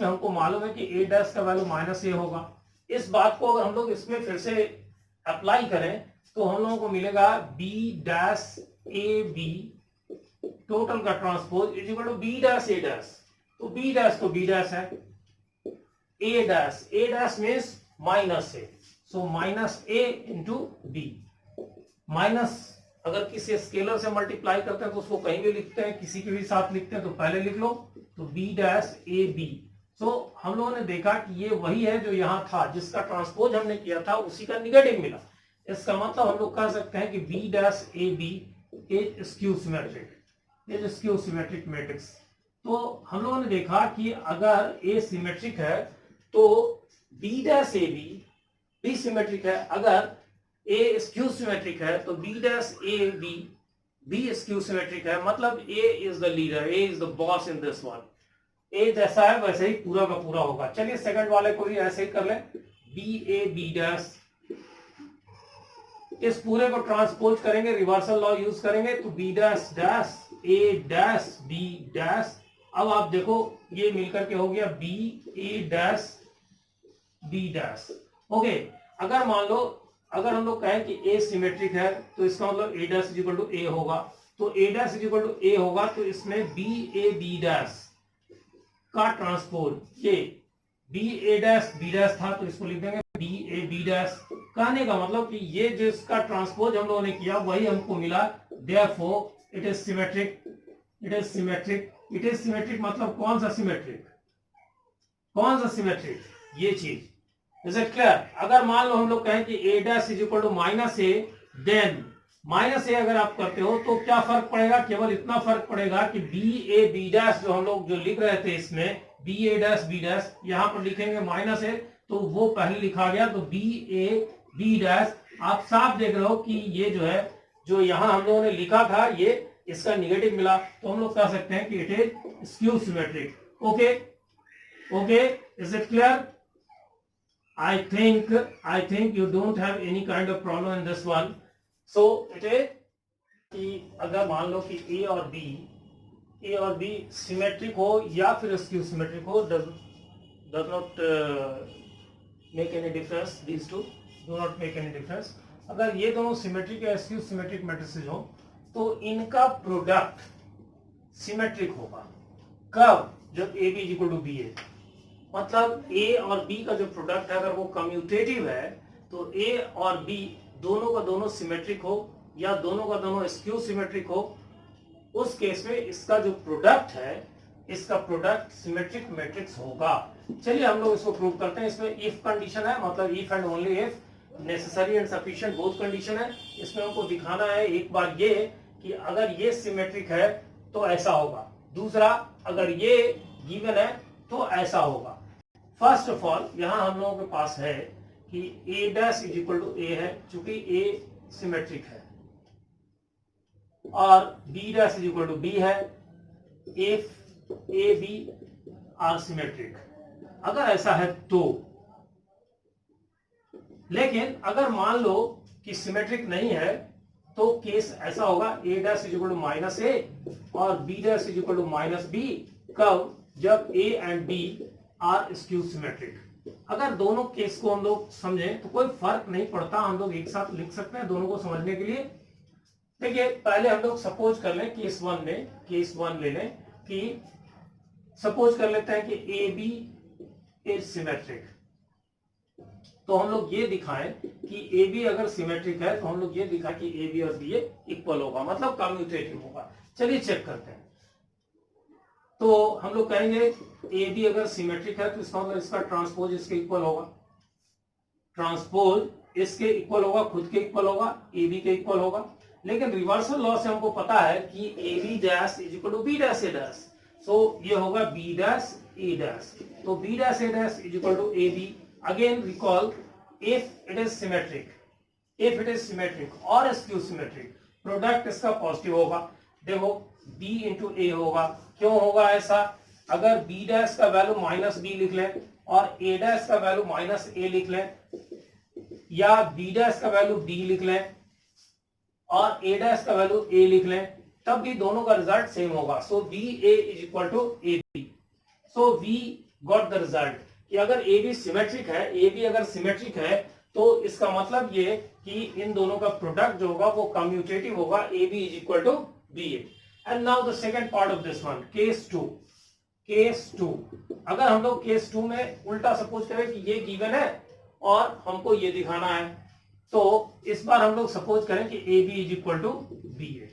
हमको मालूम है कि ए डैश का वैल्यू माइनस ए होगा। इस बात को अगर हम लोग इसमें फिर से अप्लाई करें तो हम लोगों को मिलेगा B dash A B total का transpose is equal to B dash A dash. तो बी डैश है, A dash means minus A, so minus A into B. Minus अगर किसी स्केलर से मल्टीप्लाई करते हैं तो उसको कहीं भी लिखते हैं, किसी के भी साथ लिखते हैं तो पहले लिख लो, तो बी डैश ए बी। सो हम लोगों ने देखा कि ये वही है जो यहां था, जिसका ट्रांसपोज हमने किया था उसी का निगेटिव मिला। इसका मतलब हम लोग कह सकते हैं कि B dash A B is skew symmetric matrix. तो हम लोगों ने देखा कि अगर ए सिमेट्रिक है तो B dash A B symmetric है। अगर ए स्क्यू सिमेट्रिक है तो B dash A B skew symmetric है। मतलब A is the leader, A is the boss in this one. A जैसा है वैसे ही पूरा का पूरा होगा। चलिए सेकंड वाले को भी ऐसे ही कर लें, बी ए बी डैश। इस पूरे को ट्रांसपोज करेंगे, रिवर्सल लॉ यूज करेंगे, तो B dash dash A dash B dash. अब आप देखो ये मिलकर के हो गया बी ए डैश बी डैश। ओके, अगर मान लो अगर हम लोग कहें कि ए सिमेट्रिक है तो इसका मतलब ए डैश इज इक्वल टू ए होगा। तो A dash is equal to ए होगा तो इसमें बी ए बी डैश का ट्रांसपोज, ये बी ए डैश बी डैश था तो इसको लिख देंगे बी ए बी डैश। कहने का मतलब कि ये जिसका ट्रांसपोज हम लोगों ने किया वही हमको मिला, therefore it is symmetric. It is symmetric मतलब कौन सा सिमेट्रिक, ये चीज। Is it clear? अगर मान लो हम लोग कहें कि A dash is equal to minus A, then minus A अगर आप करते हो तो क्या फर्क पड़ेगा, केवल इतना फर्क पड़ेगा कि बी ए बी डैश जो हम लोग जो लिख रहे थे इसमें बी ए डैश बी डैश, यहां पर लिखेंगे माइनस ए तो वो पहले लिखा गया, तो बी ए बी डैश। आप साफ देख रहे हो कि ये जो है जो यहां हम लोगों ने लिखा था ये इसका निगेटिव मिला, तो हम लोग कह सकते हैं कि it is skew symmetric. Okay, is it clear? I think you don't have any kind of problem in this one. So it is कि अगर मान लो कि A और B सिमेट्रिक हो या फिर स्क्यू सिमेट्रिक हो, does not make any difference. These two do not make any difference. अगर ये दोनों सिमेट्रिक या स्क्यू सिमेट्रिक मैट्रिसेस हो तो इनका प्रोडक्ट सिमेट्रिक होगा। कब? जब A B equal to B है। मतलब A और B का जो प्रोडक्ट है अगर वो कम्यूटेटिव है तो A और B दोनों का दोनों सिमेट्रिक हो या दोनों का दोनों स्क्यू सिमेट्रिक हो, उस केस में इसका जो प्रोडक्ट है इसका प्रोडक्ट सिमेट्रिक मैट्रिक्स होगा। चलिए हम लोग इसको प्रूव करते हैं। इसमें इफ कंडीशन है, मतलब if and only if, necessary and sufficient both condition है। इसमें हमको दिखाना है एक बार ये कि अगर ये सिमेट्रिक है तो ऐसा होगा, दूसरा अगर ये गिवन है तो ऐसा होगा। फर्स्ट ऑफ ऑल यहां हम लोगों के पास है कि A dash is equal to A है, चूंकि ए सिमेट्रिक है, और B dash is equal to B है, if A B are symmetric. अगर ऐसा है तो, लेकिन अगर मान लो कि सिमेट्रिक नहीं है तो केस ऐसा होगा A dash is equal to minus A और B dash is equal to minus B. कब? जब A and B are skew symmetric. अगर दोनों केस को हम लोग समझें तो कोई फर्क नहीं पड़ता, हम लोग एक साथ लिख सकते हैं दोनों को समझने के लिए। देखिए पहले हम लोग सपोज कर लें केस वन ले लें कि सपोज कर लेते हैं कि ए बी इज सिमेट्रिक। तो हम लोग ये दिखाएं कि ए बी अगर सिमेट्रिक है तो हम लोग ये दिखाएं कि ए बी और बी इक्वल होगा, मतलब कम्यूटेटिव होगा। चलिए चेक करते हैं। तो हम लोग कहेंगे ए बी अगर सिमेट्रिक है तो इसका मतलब इसका ट्रांसपोज इसके इक्वल होगा, ट्रांसपोज इसके इक्वल होगा, खुद के इक्वल होगा, ए बी के इक्वल होगा। लेकिन रिवर्सल लॉ से हमको पता है कि A B dash is equal to B dash A dash, so ये होगा बी डैश ए डैश। तो B dash A dash is equal to A B. Again recall, if it is symmetric or skew symmetric, product इसका positive होगा। देखो b into ए होगा। क्यों होगा ऐसा? अगर b डैश का वैल्यू माइनस बी लिख लें और a डैश का वैल्यू माइनस ए लिख लें, या b डैश का वैल्यू b लिख लें और a डैश का वैल्यू a लिख लें, तब भी दोनों का रिजल्ट सेम होगा। So B A is equal to A B. So we got the result कि अगर ए बी सिमेट्रिक है, ए बी अगर सिमेट्रिक है तो इसका मतलब ये कि इन दोनों का प्रोडक्ट जो होगा वो कम्यूटेटिव होगा, A B is equal to B A. And now the second part of this one, case two. अगर हम लोग केस टू में उल्टा सपोज करें कि ये गिवन है और हमको ये दिखाना है, तो इस बार हम लोग सपोज करें कि A B is equal to B A.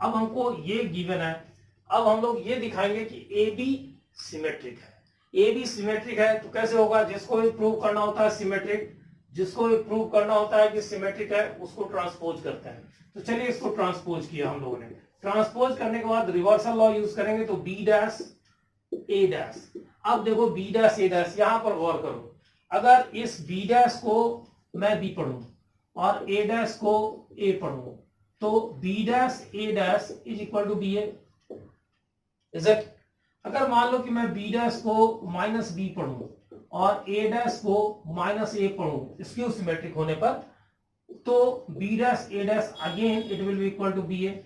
अब हमको ये गिवन है, अब हम लोग ये दिखाएंगे कि ए बी सिमेट्रिक है। ए बी सिमेट्रिक है तो कैसे होगा? जिसको भी प्रूव करना होता है सिमेट्रिक, जिसको भी प्रूव करना होता है कि सिमेट्रिक है, उसको ट्रांसपोज करते हैं। तो चलिए इसको ट्रांसपोज किया हम लोगों ने। ट्रांसपोज करने के बाद रिवर्सल लॉ यूज करेंगे, तो बी डैश ए डैश। अब देखो बी डैश ए डैश, यहां पर गौर करो, अगर इस बी डैश को मैं बी पढ़ूं और ए डैश को ए पढ़ूं तो B dash A dash is equal to B A. Is it? अगर मान लो कि मैं b डैश को माइनस बी पढ़ूं और a डैश को माइनस ए पढ़ूं स्क्यू सिमेट्रिक होने पर, तो b dash a dash again it will be equal to B A.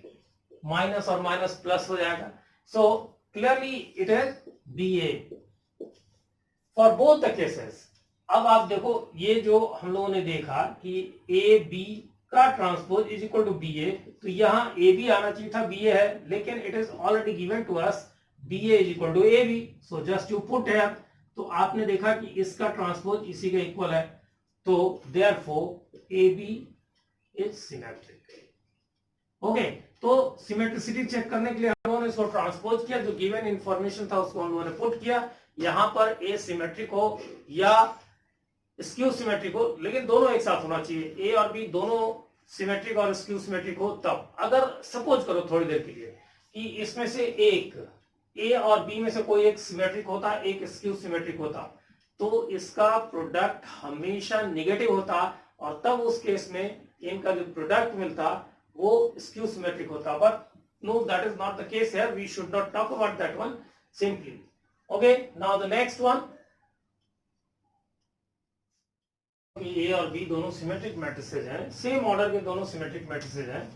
Minus और माइनस प्लस हो जाएगा। So clearly it is B A for both the cases. अब आप देखो ये जो हम लोगों ने देखा कि ए बी का transpose is equal to B A, तो यहाँ ए बी आना चाहिए था, बी ए है, लेकिन it is already given to us B A is equal to A B. So just you put here, तो आपने देखा कि इसका ट्रांसपोज इसी का इक्वल है, तो therefore A B is symmetric. Okay, तो सिमेट्रिसिटी चेक करने के लिए हम लोगों ने इसको ट्रांसपोज किया, जो गिवन इंफॉर्मेशन था उसको हम लोगों ने पुट किया। यहां पर ए सिमेट्रिक हो या स्क्यू सिमेट्रिक हो, लेकिन दोनों एक साथ होना चाहिए, ए और बी दोनों सिमेट्रिक और स्क्यू सिमेट्रिक हो तब। अगर सपोज करो थोड़ी देर के लिए कि इसमें से एक ए और बी में से कोई एक सिमेट्रिक होता, एक स्क्यू सिमेट्रिक होता, तो इसका प्रोडक्ट हमेशा नेगेटिव होता, और तब उस केस में इनका जो प्रोडक्ट मिलता वो स्क्यू सिमेट्रिक होता। But no, that is not the case here, we should not talk about that one simply. Okay, now the next one, A और बी दोनों सिमेट्रिक मैट्रिसेस हैं, सेम ऑर्डर के दोनों सिमेट्रिक मैट्रिसेस हैं,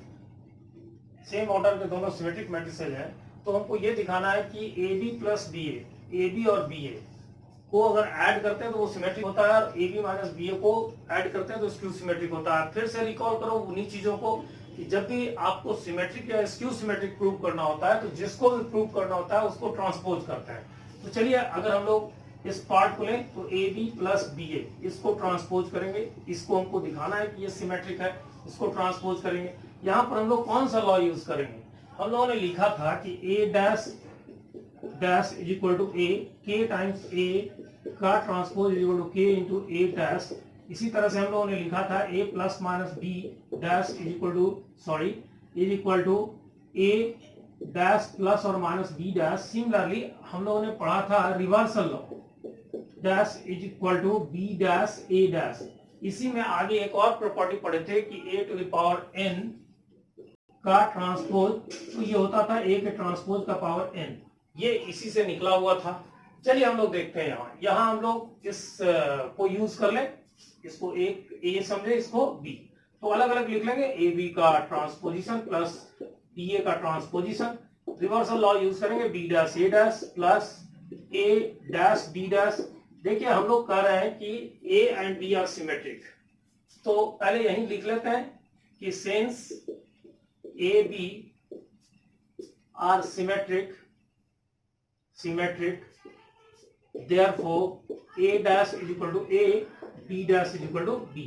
same order के दोनों symmetric matrices हैं। तो हमको ये दिखाना है कि A B plus B A B और बी ए को अगर ऐड करते हैं तो वो सिमेट्रिक होता है, और ए बी माइनस बी ए को ऐड करते हैं तो स्क्यू सिमेट्रिक होता है। फिर से रिकॉल करो उन्हीं चीजों को कि जब भी आपको सिमेट्रिक या स्क्यू सिमेट्रिक प्रूव करना होता है तो जिसको भी प्रूव करना होता है उसको ट्रांसपोज करते हैं। तो चलिए अगर हम लोग इस पार्ट को लें तो ए बी प्लस बी ए, इसको ट्रांसपोज करेंगे, इसको हमको दिखाना है कि ये सिमेट्रिक है, इसको ट्रांसपोज करेंगे। यहाँ पर हम लोग कौन सा लॉ यूज करेंगे? हम लोगों ने लिखा था कि A dash dash is equal to A, K times A का transpose is equal to K into A dash. इसी तरह से हम लोगों ने लिखा था A plus minus B dash is equal to A dash plus और माइनस बी डैश। सिमिलरली हम लोगों ने पढ़ा था reversal law, dash is equal to B dash A dash. इसी में आगे एक और प्रॉपर्टी पढ़े थे कि a to the power n का ट्रांसपोज, तो ये होता था a के ट्रांसपोज का पावर n, ये इसी से निकला हुआ था। चलिए हम लोग देखते हैं यहाँ हम लोग इस को यूज कर ले, इसको एक a समझे, इसको b, तो अलग अलग लिख लेंगे, ए बी का ट्रांसपोजिशन प्लस बी ए का ट्रांसपोजिशन, रिवर्सल लॉ यूज करेंगे, B dash A dash plus A dash B dash. देखिए हम लोग कह रहे हैं कि A and B are symmetric, तो पहले यही लिख लेते हैं कि since A B are symmetric therefore a dash is equal to a, b dash is equal to b।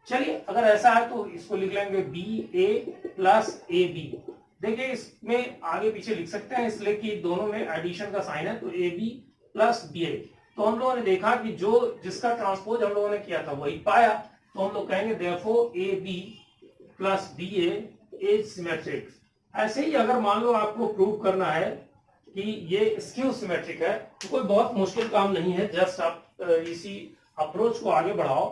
चलिए अगर ऐसा है तो इसको लिख लेंगे B A plus A B. देखिए इसमें आगे पीछे लिख सकते हैं इसलिए कि दोनों में एडिशन का साइन है, तो A B plus B A. तो हम लोगों ने देखा कि जो जिसका ट्रांसपोज हम लोगों ने किया था वही पाया, तो हम लोग कहेंगे therefore A B plus B A is symmetric. ऐसे ही अगर मान लो आपको प्रूव करना है कि ये स्क्यू सिमेट्रिक है, तो कोई बहुत मुश्किल काम नहीं है, जस्ट आप इसी अप्रोच को आगे बढ़ाओ।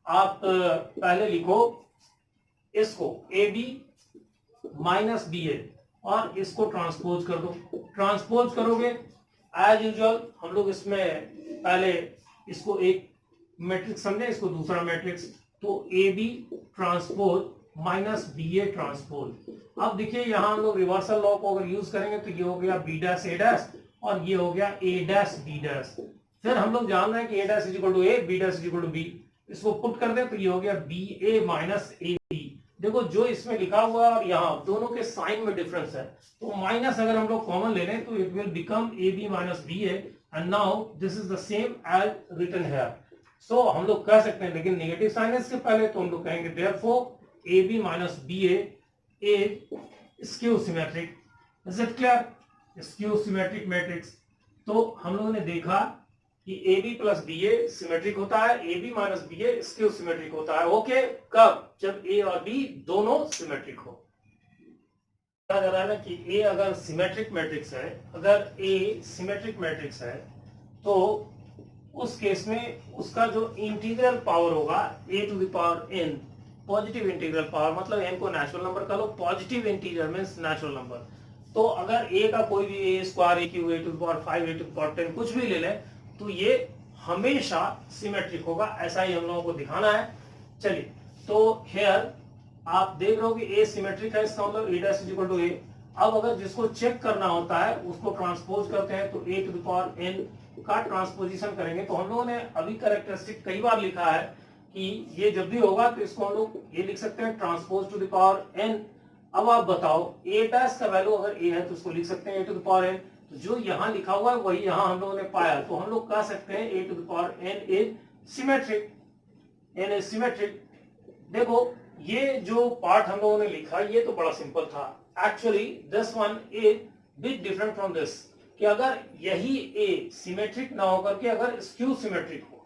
आप पहले लिखो इसको ए बी माइनस बी ए और इसको ट्रांसपोज कर दो। ट्रांसपोज करोगे एज यूजुअल हम लोग इसमें पहले इसको एक मैट्रिक्स समझे, इसको दूसरा मैट्रिक्स, तो A B transpose minus B A transpose. अब देखिए यहाँ हम लोग रिवर्सल लॉ को अगर यूज करेंगे तो ये हो गया बी डैश ए डैश और ये हो गया ए डैश बी डैश। फिर हम लोग जान रहे हैं कि A dash is equal to A, B dash is equal to B, इसको पुट कर दे तो ये हो गया B A minus A B. देखो जो इसमें लिखा हुआ है और यहाँ दोनों के साइन में डिफरेंस है, तो माइनस अगर हम लोग कॉमन ले लें तो it will become A B minus B A, and now this is the same as written here. So हम लोग कह सकते हैं, लेकिन नेगेटिव साइन है इसके पहले, तो हम लोग कहेंगे therefore A B minus B A skew symmetric. Is it clear? Skew symmetric matrix. तो हम लोगों ने देखा कि A B plus B A symmetric होता है, A B minus B A skew symmetric होता है। ओके, कब? जब ए और बी दोनों सिमेट्रिक हो। कहा जा रहा है ना कि ए अगर सिमेट्रिक मैट्रिक्स है, अगर ए सिमेट्रिक मैट्रिक्स है तो उस केस में उसका जो इंटीग्रल पावर होगा A to the power N, positive integral power, मतलब एन को नेचुरल नंबर का लो, positive integer means natural number. तो अगर ए का कोई भी A square, A cube, A to the power 5, A to the power 10 कुछ भी ले लें तो ये हमेशा सिमेट्रिक होगा, ऐसा ही हम लोगों को दिखाना है। चलिए तो हेयर आप देख रहे हो कि ए सिमेट्रिक है, इसका मतलब ए डैश इज इक्वल टू ए। अब अगर जिसको चेक करना होता है उसको ट्रांसपोज करते हैं, तो ए टू द पावर एन का ट्रांसपोजिशन करेंगे। तो हम लोगों ने अभी कैरेक्टरिस्टिक कई बार लिखा है कि ये जब भी होगा तो इसको हम लोग ये लिख सकते हैं transpose to the power N. अब आप बताओ ए डैश का वैल्यू अगर ए है तो उसको लिख सकते हैं A to the power N, तो जो यहाँ लिखा हुआ है वही यहाँ हम लोगों ने पाया, तो हम लोग कह सकते हैं A to the power N is symmetric, N is symmetric. देखो ये जो पार्ट हम लोगों ने लिखा ये तो बड़ा सिंपल था, actually this one is bit different from this, कि अगर यही ए सिमेट्रिक ना होकर के अगर स्क्यू सिमेट्रिक हो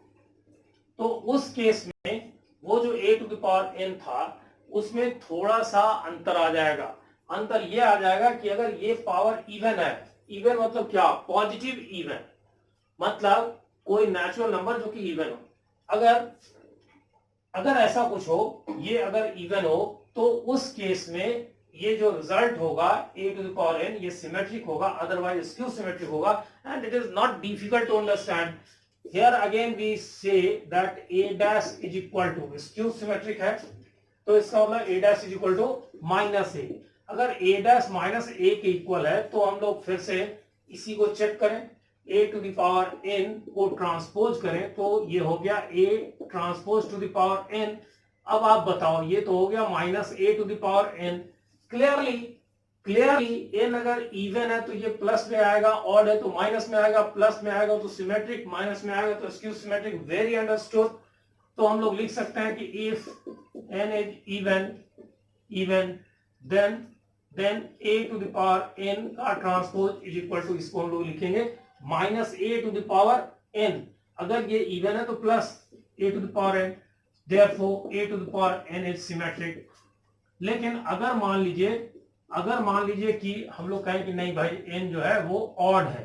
तो उस केस में वो जो ए टू द पावर एन था उसमें थोड़ा सा अंतर आ जाएगा। अंतर ये आ जाएगा कि अगर ये पावर इवन है, इवन मतलब क्या? पॉजिटिव इवन, मतलब कोई नेचुरल नंबर जो कि इवन हो। अगर ऐसा कुछ हो, ये अगर इवन हो तो उस केस में ये जो रिजल्ट होगा A to the power N ये सिमेट्रिक होगा, अदरवाइज स्क्यू सिमेट्रिक होगा, and it is not difficult to understand. Here again we say that a dash is equal to skew symmetric है, तो इसका मतलब a dash is equal to minus a। अगर a dash minus a के equal है तो हम लोग फिर से इसी को चेक करें, a to the power n को ट्रांसपोज करें तो ये हो गया a transpose to the power n। अब आप बताओ ये तो हो गया minus a to the power n। Clearly N अगर इवन है तो ये प्लस में आएगा, ऑड है तो माइनस में आएगा, प्लस में आएगा तो सिमेट्रिक, माइनस में आएगा तो स्क्यू सिमेट्रिक। Very understood. तो हम लोग लिख सकते हैं कि if n is even then A to the power n का ट्रांसपोज इज इक्वल टू, इसको हम लोग लिखेंगे minus A to the power n. अगर ये इवन है तो plus A to the power n, therefore A to the power N is symmetric. लेकिन अगर मान लीजिए कि हम लोग कहें कि नहीं भाई एन जो है वो ऑड है,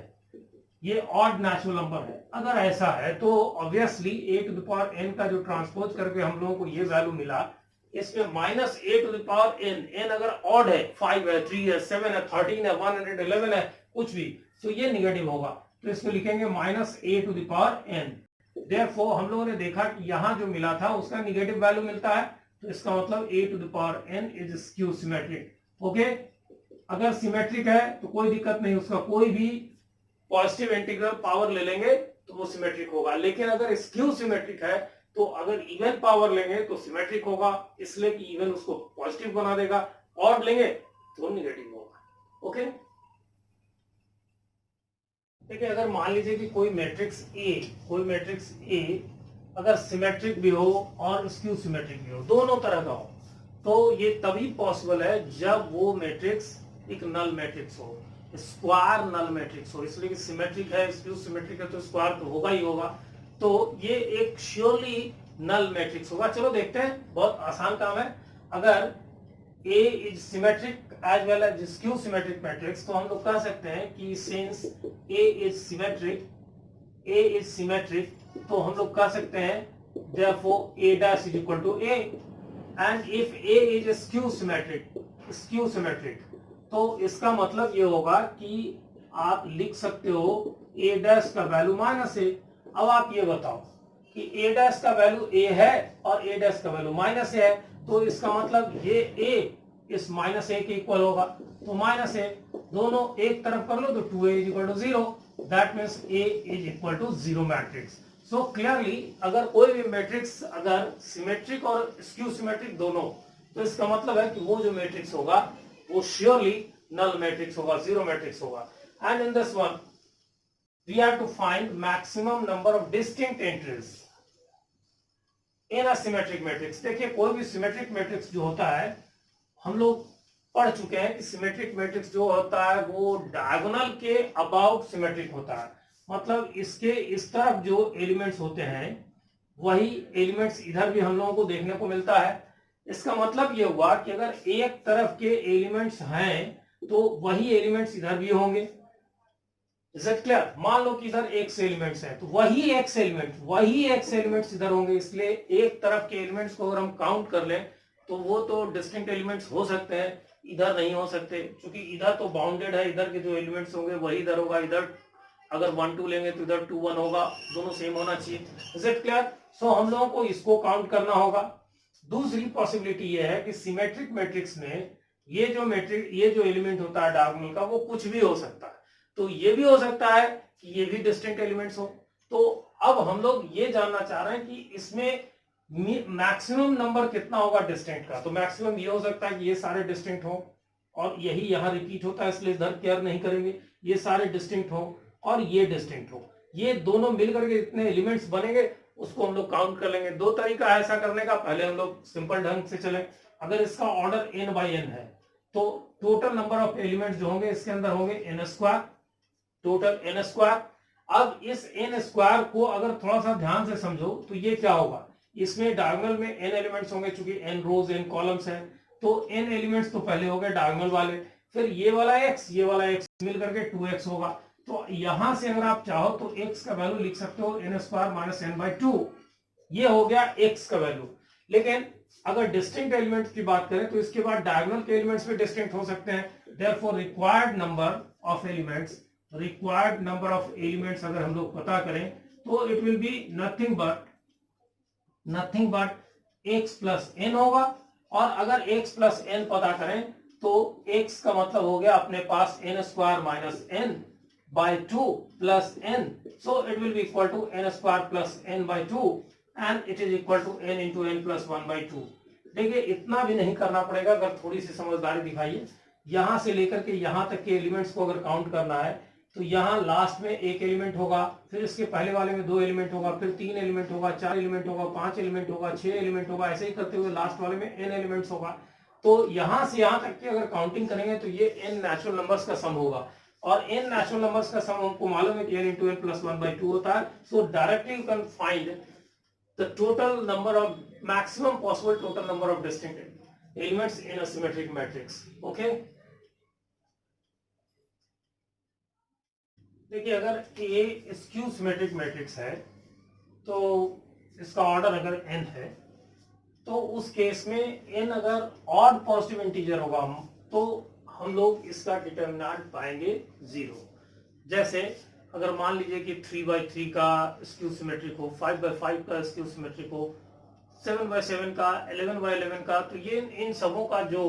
ये ऑड नेचुरल नंबर है। अगर ऐसा है तो obviously a to the power n का जो ट्रांसपोज करके हम लोगों को ये वैल्यू मिला, इसमें minus a to the power n अगर ऑड है, 5 है, 3 है, 7 है, 13 है, 111 है, कुछ भी, तो ये निगेटिव होगा। तो इसमें लिखेंगे minus a to the power n। Therefore हम लोगों ने देखा कि यहां जो मिला था उसका निगेटिव वैल्यू मिलता है, तो इसका मतलब a to the power n is skew symmetric. Okay, अगर सिमेट्रिक है तो कोई दिक्कत नहीं, उसका कोई भी पॉजिटिव इंटीग्रल पावर ले लेंगे तो वो सिमेट्रिक होगा। लेकिन अगर स्क्यू सिमेट्रिक है तो अगर इवन पावर लेंगे तो सिमेट्रिक होगा, इसलिए कि इवन उसको पॉजिटिव बना देगा, और लेंगे तो निगेटिव होगा। ओके, देखिए अगर मान लीजिए कि कोई मैट्रिक्स ए अगर सिमेट्रिक भी हो और स्क्यू सिमेट्रिक भी हो, दोनों तरह का हो, तो ये तभी पॉसिबल है जब वो मैट्रिक्स एक नल मैट्रिक्स हो, स्क्वायर नल मैट्रिक्स हो। इसलिए कि सिमेट्रिक है, स्क्यू सिमेट्रिक है, तो स्क्वायर तो होगा ही होगा, तो ये एक श्योरली नल मैट्रिक्स होगा। चलो देखते हैं, बहुत आसान काम है। अगर A is symmetric as well as skew symmetric matrix, तो हम लोग कह सकते हैं कि सिंस A इज सिमेट्रिक, तो हम लोग कह सकते हैं therefore A dash is equal to A, and if A is skew symmetric, तो इसका मतलब ये होगा कि आप लिख सकते हो A dash का वैल्यू माइनस A। अब आप ये बताओ कि A dash का वैल्यू A है और A dash का वैल्यू माइनस A है, तो इसका मतलब ये A इस माइनस A के इक्वल होगा, तो माइनस A दोनों एक तरफ कर लो तो 2A is equal to 0, that means A is equal to 0 matrix. So clearly अगर कोई भी मैट्रिक्स अगर सिमेट्रिक और स्क्यू सिमेट्रिक दोनों, तो इसका मतलब है कि वो जो मैट्रिक्स होगा वो श्योरली नल मैट्रिक्स होगा, 0 मैट्रिक्स होगा। And in this one we have to find maximum number of distinct entries in a symmetric matrix। देखिए कोई भी सिमेट्रिक मैट्रिक्स जो होता है, हम लोग पढ़ चुके हैं कि सिमेट्रिक मैट्रिक्स जो होता है वो डायगोनल के अबाउट सिमेट्रिक होता है। मतलब इसके इस तरफ जो एलिमेंट्स होते हैं वही एलिमेंट्स इधर भी हम लोगों को देखने को मिलता है। इसका मतलब ये हुआ कि अगर एक तरफ के एलिमेंट्स हैं तो वही एलिमेंट्स इधर भी होंगे। Is it clear? मान लो कि इधर एक्स एलिमेंट्स हैं तो वही एक्स एलिमेंट्स इधर होंगे। इसलिए एक तरफ के एलिमेंट्स को अगर हम काउंट कर लें तो वो तो डिस्टिंक्ट एलिमेंट्स हो सकते हैं, इधर नहीं हो सकते, क्योंकि इधर तो बाउंडेड है, इधर के जो एलिमेंट्स होंगे वही इधर होगा। इधर अगर 1 2 लेंगे तो इधर 2 1 होगा, दोनों सेम होना चाहिए। Is it clear? सो हम लोगों को इसको काउंट करना होगा। दूसरी पॉसिबिलिटी ये है कि सिमेट्रिक मैट्रिक्स में ये जो एलिमेंट होता है डायगोनल का वो कुछ भी हो सकता है, तो ये भी हो सकता है कि ये भी डिस्टिंक्ट एलिमेंट्स हो। तो अब हम लोग ये जानना चाह रहे हैं कि इसमें मैक्सिमम नंबर कितना होगा डिस्टिंक्ट का। तो मैक्सिमम ये हो सकता है कि ये सारे डिस्टिंक्ट हो, और यही यहां रिपीट होता है इसलिए इधर केयर नहीं करेंगे, ये सारे डिस्टिंक्ट हो और ये डिस्टिंक्ट हो, ये दोनों मिलकर के जितने एलिमेंट्स बनेंगे उसको हम लोग काउंट कर लेंगे। दो तरीका है ऐसा करने का। पहले हम लोग सिंपल ढंग से चले, अगर इसका ऑर्डर n बाई n है तो टोटल नंबर ऑफ एलिमेंट्स जो होंगे इसके अंदर होंगे n square, total n square. अब इस n स्क्वायर को अगर थोड़ा सा ध्यान से समझो तो ये क्या होगा, इसमें डायगोनल में n एलिमेंट्स होंगे, चूंकि n रोज n कॉलम्स हैं, तो n एलिमेंट्स तो पहले हो गए डायगोनल वाले, फिर ये वाला x मिलकर के 2x होगा। तो यहां से अगर आप चाहो तो x का वैल्यू लिख सकते हो n square minus n by 2, ये हो गया x का वैल्यू। लेकिन अगर डिस्टिंक्ट एलिमेंट्स की बात करें तो इसके बाद डायगोनल के एलिमेंट्स भी डिस्टिंक्ट हो सकते हैं। Therefore required number of elements अगर हम लोग पता करें तो it will be nothing but x plus n होगा। और अगर x प्लस n पता करें तो x का मतलब हो गया अपने पास n square minus n by 2 plus n, so it will be equal to n square plus n by 2 and it is equal to n into n plus 1 by 2। देखिए इतना भी नहीं करना पड़ेगा, अगर थोड़ी सी समझदारी दिखाइए। यहां से लेकर के यहां तक के एलिमेंट्स को अगर काउंट करना है तो यहाँ लास्ट में एक एलिमेंट होगा, फिर इसके पहले वाले में 2 एलिमेंट होगा, फिर 3 एलिमेंट होगा, 4 एलिमेंट होगा, 5 एलिमेंट होगा, 6 एलिमेंट होगा, ऐसे ही करते हुए लास्ट वाले में n एलिमेंट्स होगा। तो यहां से यहां तक की अगर काउंटिंग करेंगे तो ये n नेचुरल नंबर्स का सम होगा, और n नेचुरल नंबर्स का सम हमको मालूम है कि n into n plus 1 by 2 होता है। सो directly you can find the total number of maximum possible total number of distinct elements in a symmetric matrix. Okay, देखिए अगर ए स्क्यू सिमेट्रिक मैट्रिक्स है तो इसका ऑर्डर अगर n है तो उस केस में n अगर ऑड पॉजिटिव इंटीजर होगा तो हम लोग इसका डिटर्मिनेंट पाएंगे 0। जैसे अगर मान लीजिए कि 3/3 का स्क्यू सिमेट्रिक हो, 5/5 का स्क्यू सिमेट्रिक हो, 7/7 का, 11/11 का, तो ये इन सबों का जो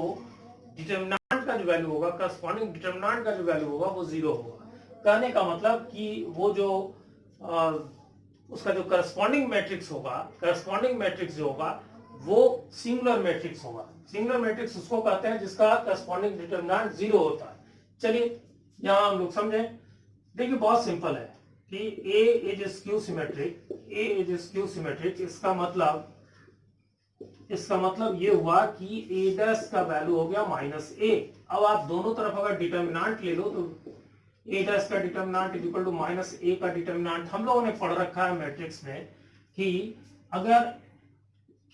डिटर्मिनेंट का जो वैल्यू होगा, करस्पॉन्डिंग डिटर्मिनेंट का जो वैल्यू होगा वो 0 होगा। कहने का मतलब कि वो जो उसका जो करस्पॉन्डिंग मैट्रिक्स होगा, करस्पॉन्डिंग मैट्रिक्स जो होगा वो सिंगुलर मैट्रिक्स होगा। सिंगुलर मैट्रिक्स उसको कहते हैं जिसका करस्पॉन्डिंग डिटर्मिनेंट 0 होता है। चलिए यहां हम लोग समझें। देखिए बहुत सिंपल है कि A is skew symmetric, A is skew symmetric, इसका मतलब ये हुआ कि A डैश का वैल्यू हो गया -A। अब आप दोनों तरफ अगर डिटर्मिनेंट ले लो तो A डैश का determinant is equal to -A का डिटर्मिनेंट। हम लोगों ने पढ़ रखा है मैट्रिक्स में कि अगर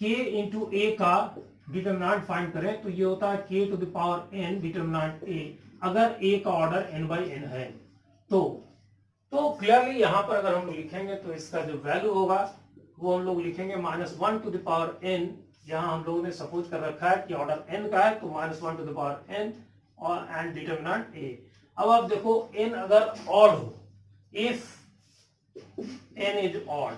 K इंटू A का डिटर्मिनेंट फाइंड करें तो ये होता है K to the power n determinant A, अगर A का ऑर्डर n/n है तो क्लियरली यहां पर अगर हम लोग लिखेंगे तो इसका जो वैल्यू होगा वो हम लोग लिखेंगे -1 टू द पावर n। यहां हम लोगों ने सपोज कर रखा है कि ऑर्डर n का है तो -1 टू द पावर n और एंड डिटर्मिनेंट A। अब आप देखो n अगर ऑड हो, इफ n इज ऑड,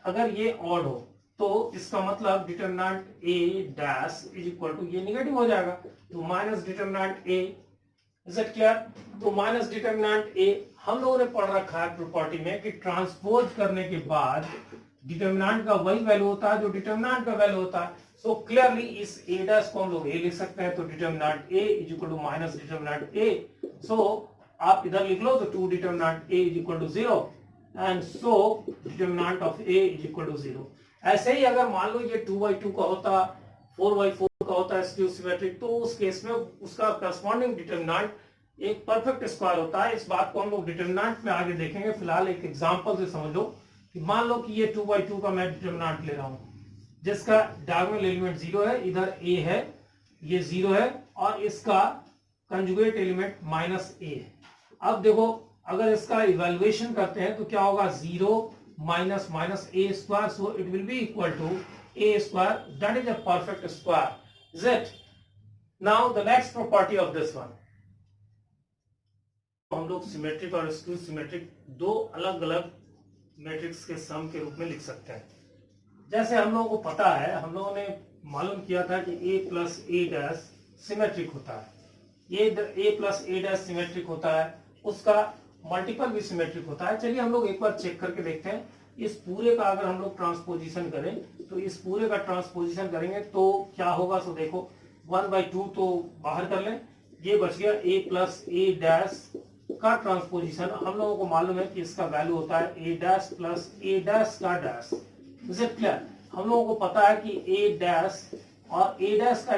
अगर ये ऑड हो तो इसका मतलब determinant A dash is equal to, ये निगेटिव हो जाएगा तो minus determinant A। Is it clear? तो माइनस डिटर्मिनेंट A हम लोगों ने पढ़ रखा है प्रॉपर्टी में कि ट्रांसपोज करने के बाद डिटर्मिनेंट का वही वैल्यू होता है जो डिटर्मिनेंट का वैल्यू होता है। सो क्लियरली इस A डैश को हम लोग A लिख सकते हैं, तो determinant A is equal to minus determinant A। सो आप इधर लिख लो तो 2 determinant A is equal to 0 and so determinant of A is equal to 0। ऐसे ही अगर मान लो ये 2/2 का होता, 4/4 का होता है स्क्यू सिमेट्रिक, तो उस केस में उसका करस्पॉन्डिंग डिटर्मिनेंट एक परफेक्ट स्क्वायर होता है। इस बात को हम लोग डिटर्मिनेंट में आगे देखेंगे, फिलहाल एक एग्जांपल से समझ लो कि मान लो कि ये 2/2 का मैं डिटर्मिनेंट ले रहा हूं जिसका डायगोनल एलिमेंट 0 है, इधर A है, ये 0 है और इसका कंजुगेट एलिमेंट -A है। अब देखो अगर इसका इवैल्यूएशन करते हैं तो क्या होगा, 0 minus A square, so it will be equal to A square, that is a perfect square, is it? Now the next property of this one, हम लोग सिमेट्रिक और स्क्यू सिमेट्रिक दो अलग अलग मैट्रिक्स के सम के रूप में लिख सकते हैं। जैसे हम लोगों को पता है, हम लोगों ने मालूम किया था कि A plus A dash symmetric होता है, ये A plus A dash symmetric होता है, उसका मल्टीपल भी सिमेट्रिक होता है। चलिए हम लोग एक बार चेक करके देखते हैं। इस पूरे का अगर हम लोग ट्रांसपोजिशन करें तो इस पूरे का ट्रांसपोजिशन करेंगे तो क्या होगा, तो देखो 1/2 तो बाहर कर लें, ये बच गया A प्लस A डैश का ट्रांसपोजिशन। हम लोगों को मालूम है कि इसका वैल्यू होता है A dash plus A dash का डैश। Is it clear? हम लोगों को पता है कि A डैश और A डैश का A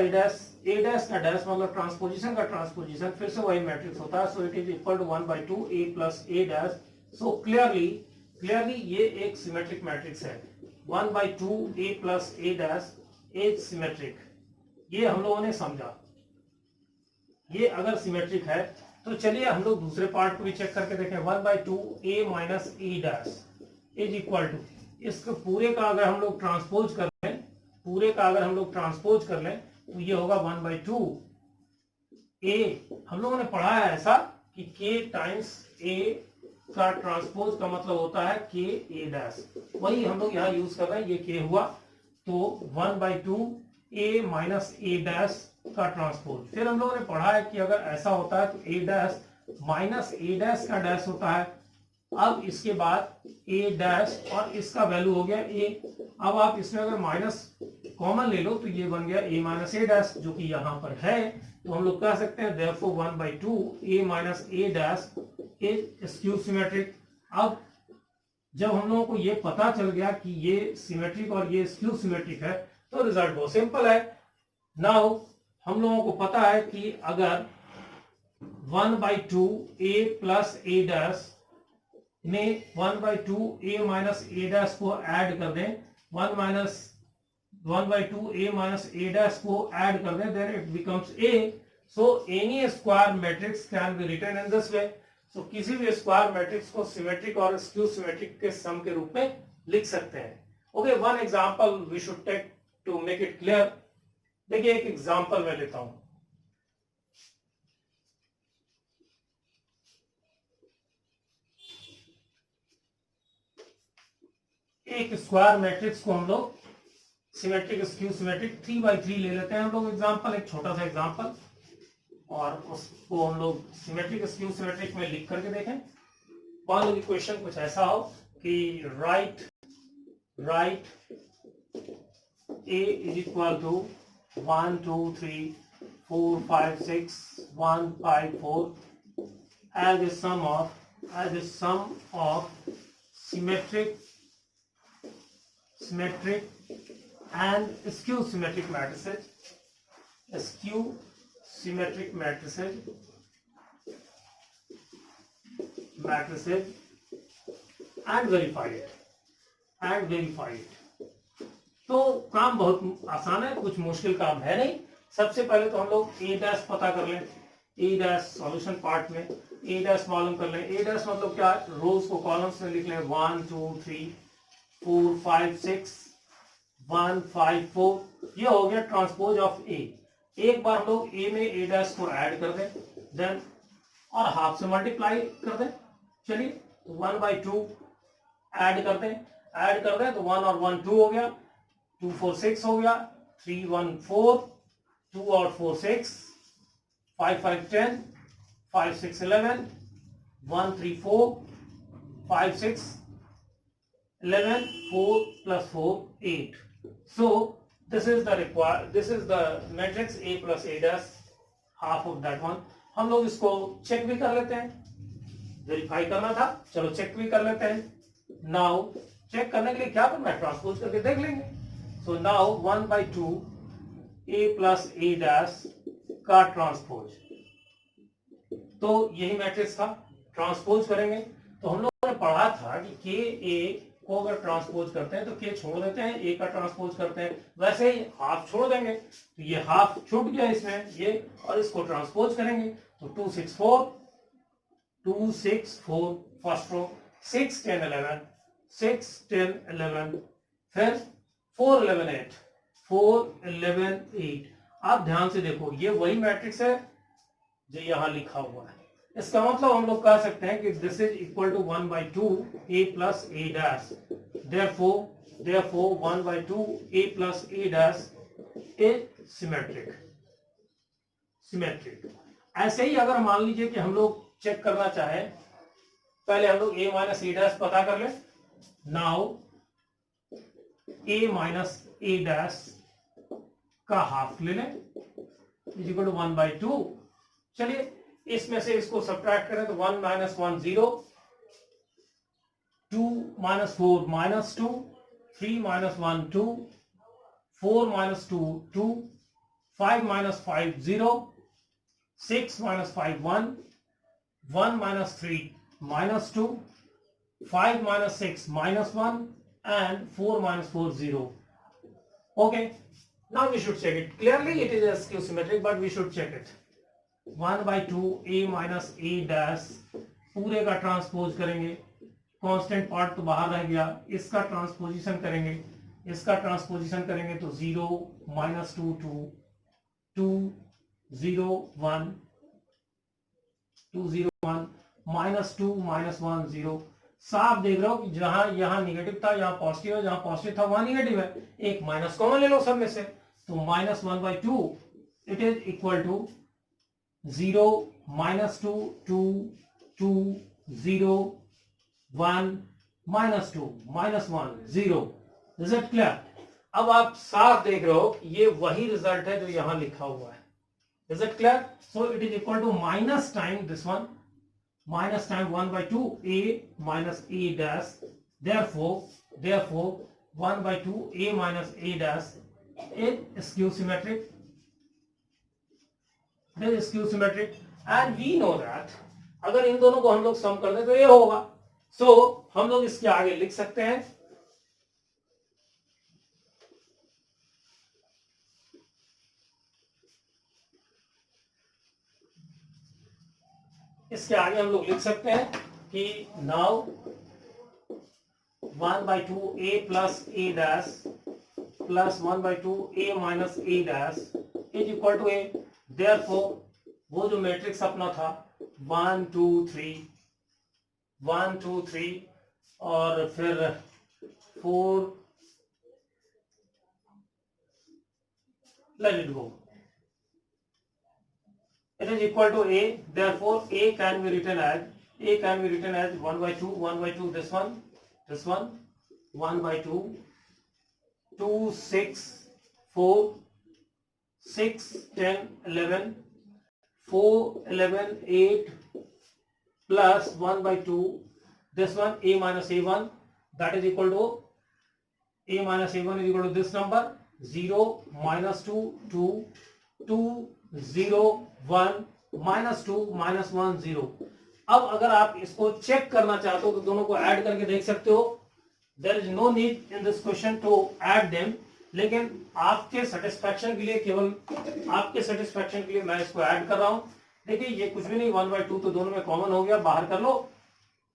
डैश का डैश मतलब ट्रांसपोजिशन का ट्रांसपोजिशन फिर से वही मैट्रिक्स होता है। So it is equal to 1/2 A plus A dash. So clearly ये एक सिमेट्रिक मैट्रिक्स है। 1/2 A प्लस A डैश एक सिमेट्रिक, ये हम लोगों ने समझा। ये अगर सिमेट्रिक है तो चलिए हम लोग दूसरे पार्ट को भी चेक करके देखें। 1/2 A minus A dash is equal to, इसको पूरे का अगर हम लोग ट्रांसपोज कर लें, पूरे का अगर हम लोग ट्रांसपोज कर लें तो ये होगा 1/2 A। हम लोगों ने पढ़ा है ऐसा कि K टाइम्स A का ट्रांसपोज का मतलब होता है K A डैश, वही हम लोग यहाँ यूज कर रहे हैं, ये K हुआ तो 1/2 A माइनस A डैश का ट्रांसपोज। फिर हम लोगों ने पढ़ा है कि अगर ऐसा होता है तो A dash minus A dash का डैश होता है। अब इसके बाद A डैश और इसका वैल्यू हो गया A। अब आप इसमें अगर माइनस कॉमन ले लो तो ये बन गया A माइनस A डैश, जो कि यहाँ पर है। तो हम लोग कह सकते हैं therefore 1/2 A minus A dash is skew symmetric. अब जब हम लोगों को ये पता चल गया कि ये सिमेट्रिक और ये स्क्यू सिमेट्रिक है तो रिजल्ट बहुत सिंपल है। नाउ हम लोगों को पता है कि अगर 1/2 A प्लस A डैश में 1/2 A माइनस A डैश को ऐड कर दें, 1/2 A माइनस A डैश को ऐड कर दें, then it becomes A. So any square matrix can be written in this way. So किसी भी स्क्वायर मैट्रिक्स को सिमेट्रिक और स्क्यू सिमेट्रिक के सम के रूप में लिख सकते हैं. Okay, one example we should take to make it clear. देखिए एक एग्जांपल मैं लेता हूं. एक स्क्वायर मैट्रिक्स को हम लोग सिमेट्रिक स्क्यू सिमेट्रिक 3x3 ले लेते हैं हम लोग एग्जांपल, एक छोटा सा एग्जांपल, और उसको हम लोग सिमेट्रिक स्क्यू सिमेट्रिक में लिख करके देखें. मान लो कि क्वेश्चन कुछ ऐसा हो कि right a is equal to 1 2 3 4 5 6 1 5 4 as a sum of symmetric and skew symmetric matrices, and verify it. तो काम बहुत आसान है, कुछ मुश्किल काम है नहीं. सबसे पहले तो हम लोग ए डैश पता कर लें. ए डैश सॉल्यूशन पार्ट में ए डैश मालूम कर लें. ए डैश मतलब क्या, रोज को कॉलम्स में लिख लें. 1 2 3 4 5 6 1 5 4. ये हो गया ट्रांसपोज ऑफ ए. एक बार हम लोग ए में ए डैश को ऐड कर दें, देन और हाफ से मल्टीप्लाई कर दें. चलिए 1/2 ऐड कर दें तो 1 और 1 2 हो गया, 2 4 6 हो गया, 3 1 4, 2 और 4 6, 5 5 10, 5 6 11, 1 3 4, 5 6 11, 4 plus 4 8. So this is the matrix A plus A dash, half of that one. हम लोग इसको चेक भी कर लेते हैं, वेरीफाई करना था, चलो चेक भी कर लेते हैं. नाउ चेक करने के लिए क्या करना है, ट्रांसपोज करके देख लेंगे. So now 1/2 A plus A dash का ट्रांसपोज, तो यही मैट्रिक्स था. ट्रांसपोज करेंगे तो हम लोगों ने पढ़ा था कि के ए को अगर ट्रांसपोज करते हैं तो के छोड़ देते हैं, ए का ट्रांसपोज करते हैं, वैसे ही हाफ छोड़ देंगे. तो ये हाफ छूट गया इसमें ये, और इसको ट्रांसपोज करेंगे तो 2 6 4 फर्स्ट रो, 6 10 11, 6 10 11, फिर 4 11 8, 4 11 8. आप ध्यान से देखो, ये वही मैट्रिक्स है जो यहां लिखा हुआ है. इसका मतलब हम लोग कह सकते हैं कि this is equal to 1/2 A plus A dash. Therefore 1/2 A plus A dash is symmetric. ऐसे ही अगर मान लीजिए कि हम लोग चेक करना चाहें, पहले हम लोग A minus A dash पता कर लें. Now A minus A dash का हाफ ले लें इज इक्वल टू 1/2. चलिए इसमें से इसको सब्ट्रैक्ट करें तो 1 minus 1 0, 2 minus 4 -2, 3 minus 1 2, 4 minus 2 2, 5 minus 5 0, 6 minus 5 1, 1 minus 3 -2, 5 minus 6 -1, and 4 minus 4 0. Okay, now we should check it. Clearly it is a skew symmetric, but we should check it. 1/2 A minus A dash पूरे का transpose करेंगे. Constant part तो बाहर रह गया, इसका transposition करेंगे तो 0 -2 2 2 0 1 2 0 1 -2 -1 0. साफ देख रहे हो कि जहां यहां निगेटिव था यहां पॉजिटिव है, जहां पॉजिटिव था वहां निगेटिव है. एक माइनस कॉमन ले लो सब में से, तो -1/2 it is equal to 0 -2 2 2 0 1 -2 -1 0. Is it clear? अब आप साफ देख रहे हो ये वही रिजल्ट है जो यहां लिखा हुआ है. Is it clear? So it is equal to minus time this one, minus time 1/2 A minus A dash. Therefore 1/2 A minus A dash is skew symmetric. It is skew symmetric, and we know that अगर इन दोनों को हम लोग सम कर दें तो ये होगा. सो हम लोग इसके आगे लिख सकते हैं इसके आगे हम लोग लिख सकते हैं कि now 1/2 a plus a dash plus 1/2 a minus a dash is equal to a। Therefore वो जो मैट्रिक्स अपना था 1 2 3 1 2 3 और फिर 4, let it go, it is equal to a, therefore a can be written as 1/2 1/2 this one 1/2 2 6 4 6 10 11 4 11 8 plus 1/2 this one a minus a1, that is equal to a minus a1 is equal to this number 0 minus 2 2 2 0 1 minus 2 minus 1 0। अब अगर आप इसको check करना चाहते हो तो दोनों को ऐड करके देख सकते हो। There is no need in this question to add them, लेकिन आपके सेटिस्फैक्शन के लिए, केवल आपके सेटिस्फैक्शन के लिए मैं इसको ऐड कर रहा हूं। देखिए ये कुछ भी नहीं, 1/2 तो दोनों में कॉमन हो गया, बाहर कर लो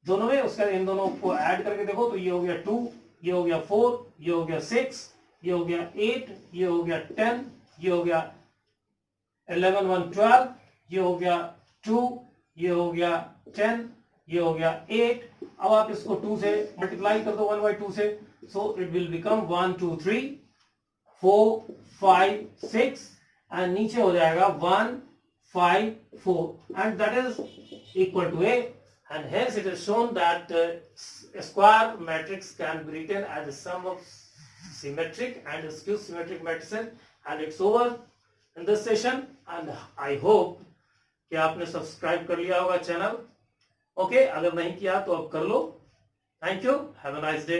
दोनों में, उसके बाद इन दोनों को ऐड करके देखो तो ये हो गया 2, ये हो गया 4, ये हो गया 6, ये हो गया 8, ये हो गया 10, ये हो गया 11 1 12, ये हो गया 2, ये हो गया 10, ये हो गया 8। अब आप इसको 2 से मल्टीप्लाई कर दो 1/2 से, so it will become 1 2 3 4 5 6 and नीचे हो जाएगा 1 5 4 and that is equal to a, and hence it is shown that a square matrix can be written as a sum of symmetric and skew symmetric matrices, and it's over in this session, and I hope कि आपने subscribe कर लिया होगा channel. Okay, अगर नहीं किया तो अब कर लो। Thank you, have a nice day.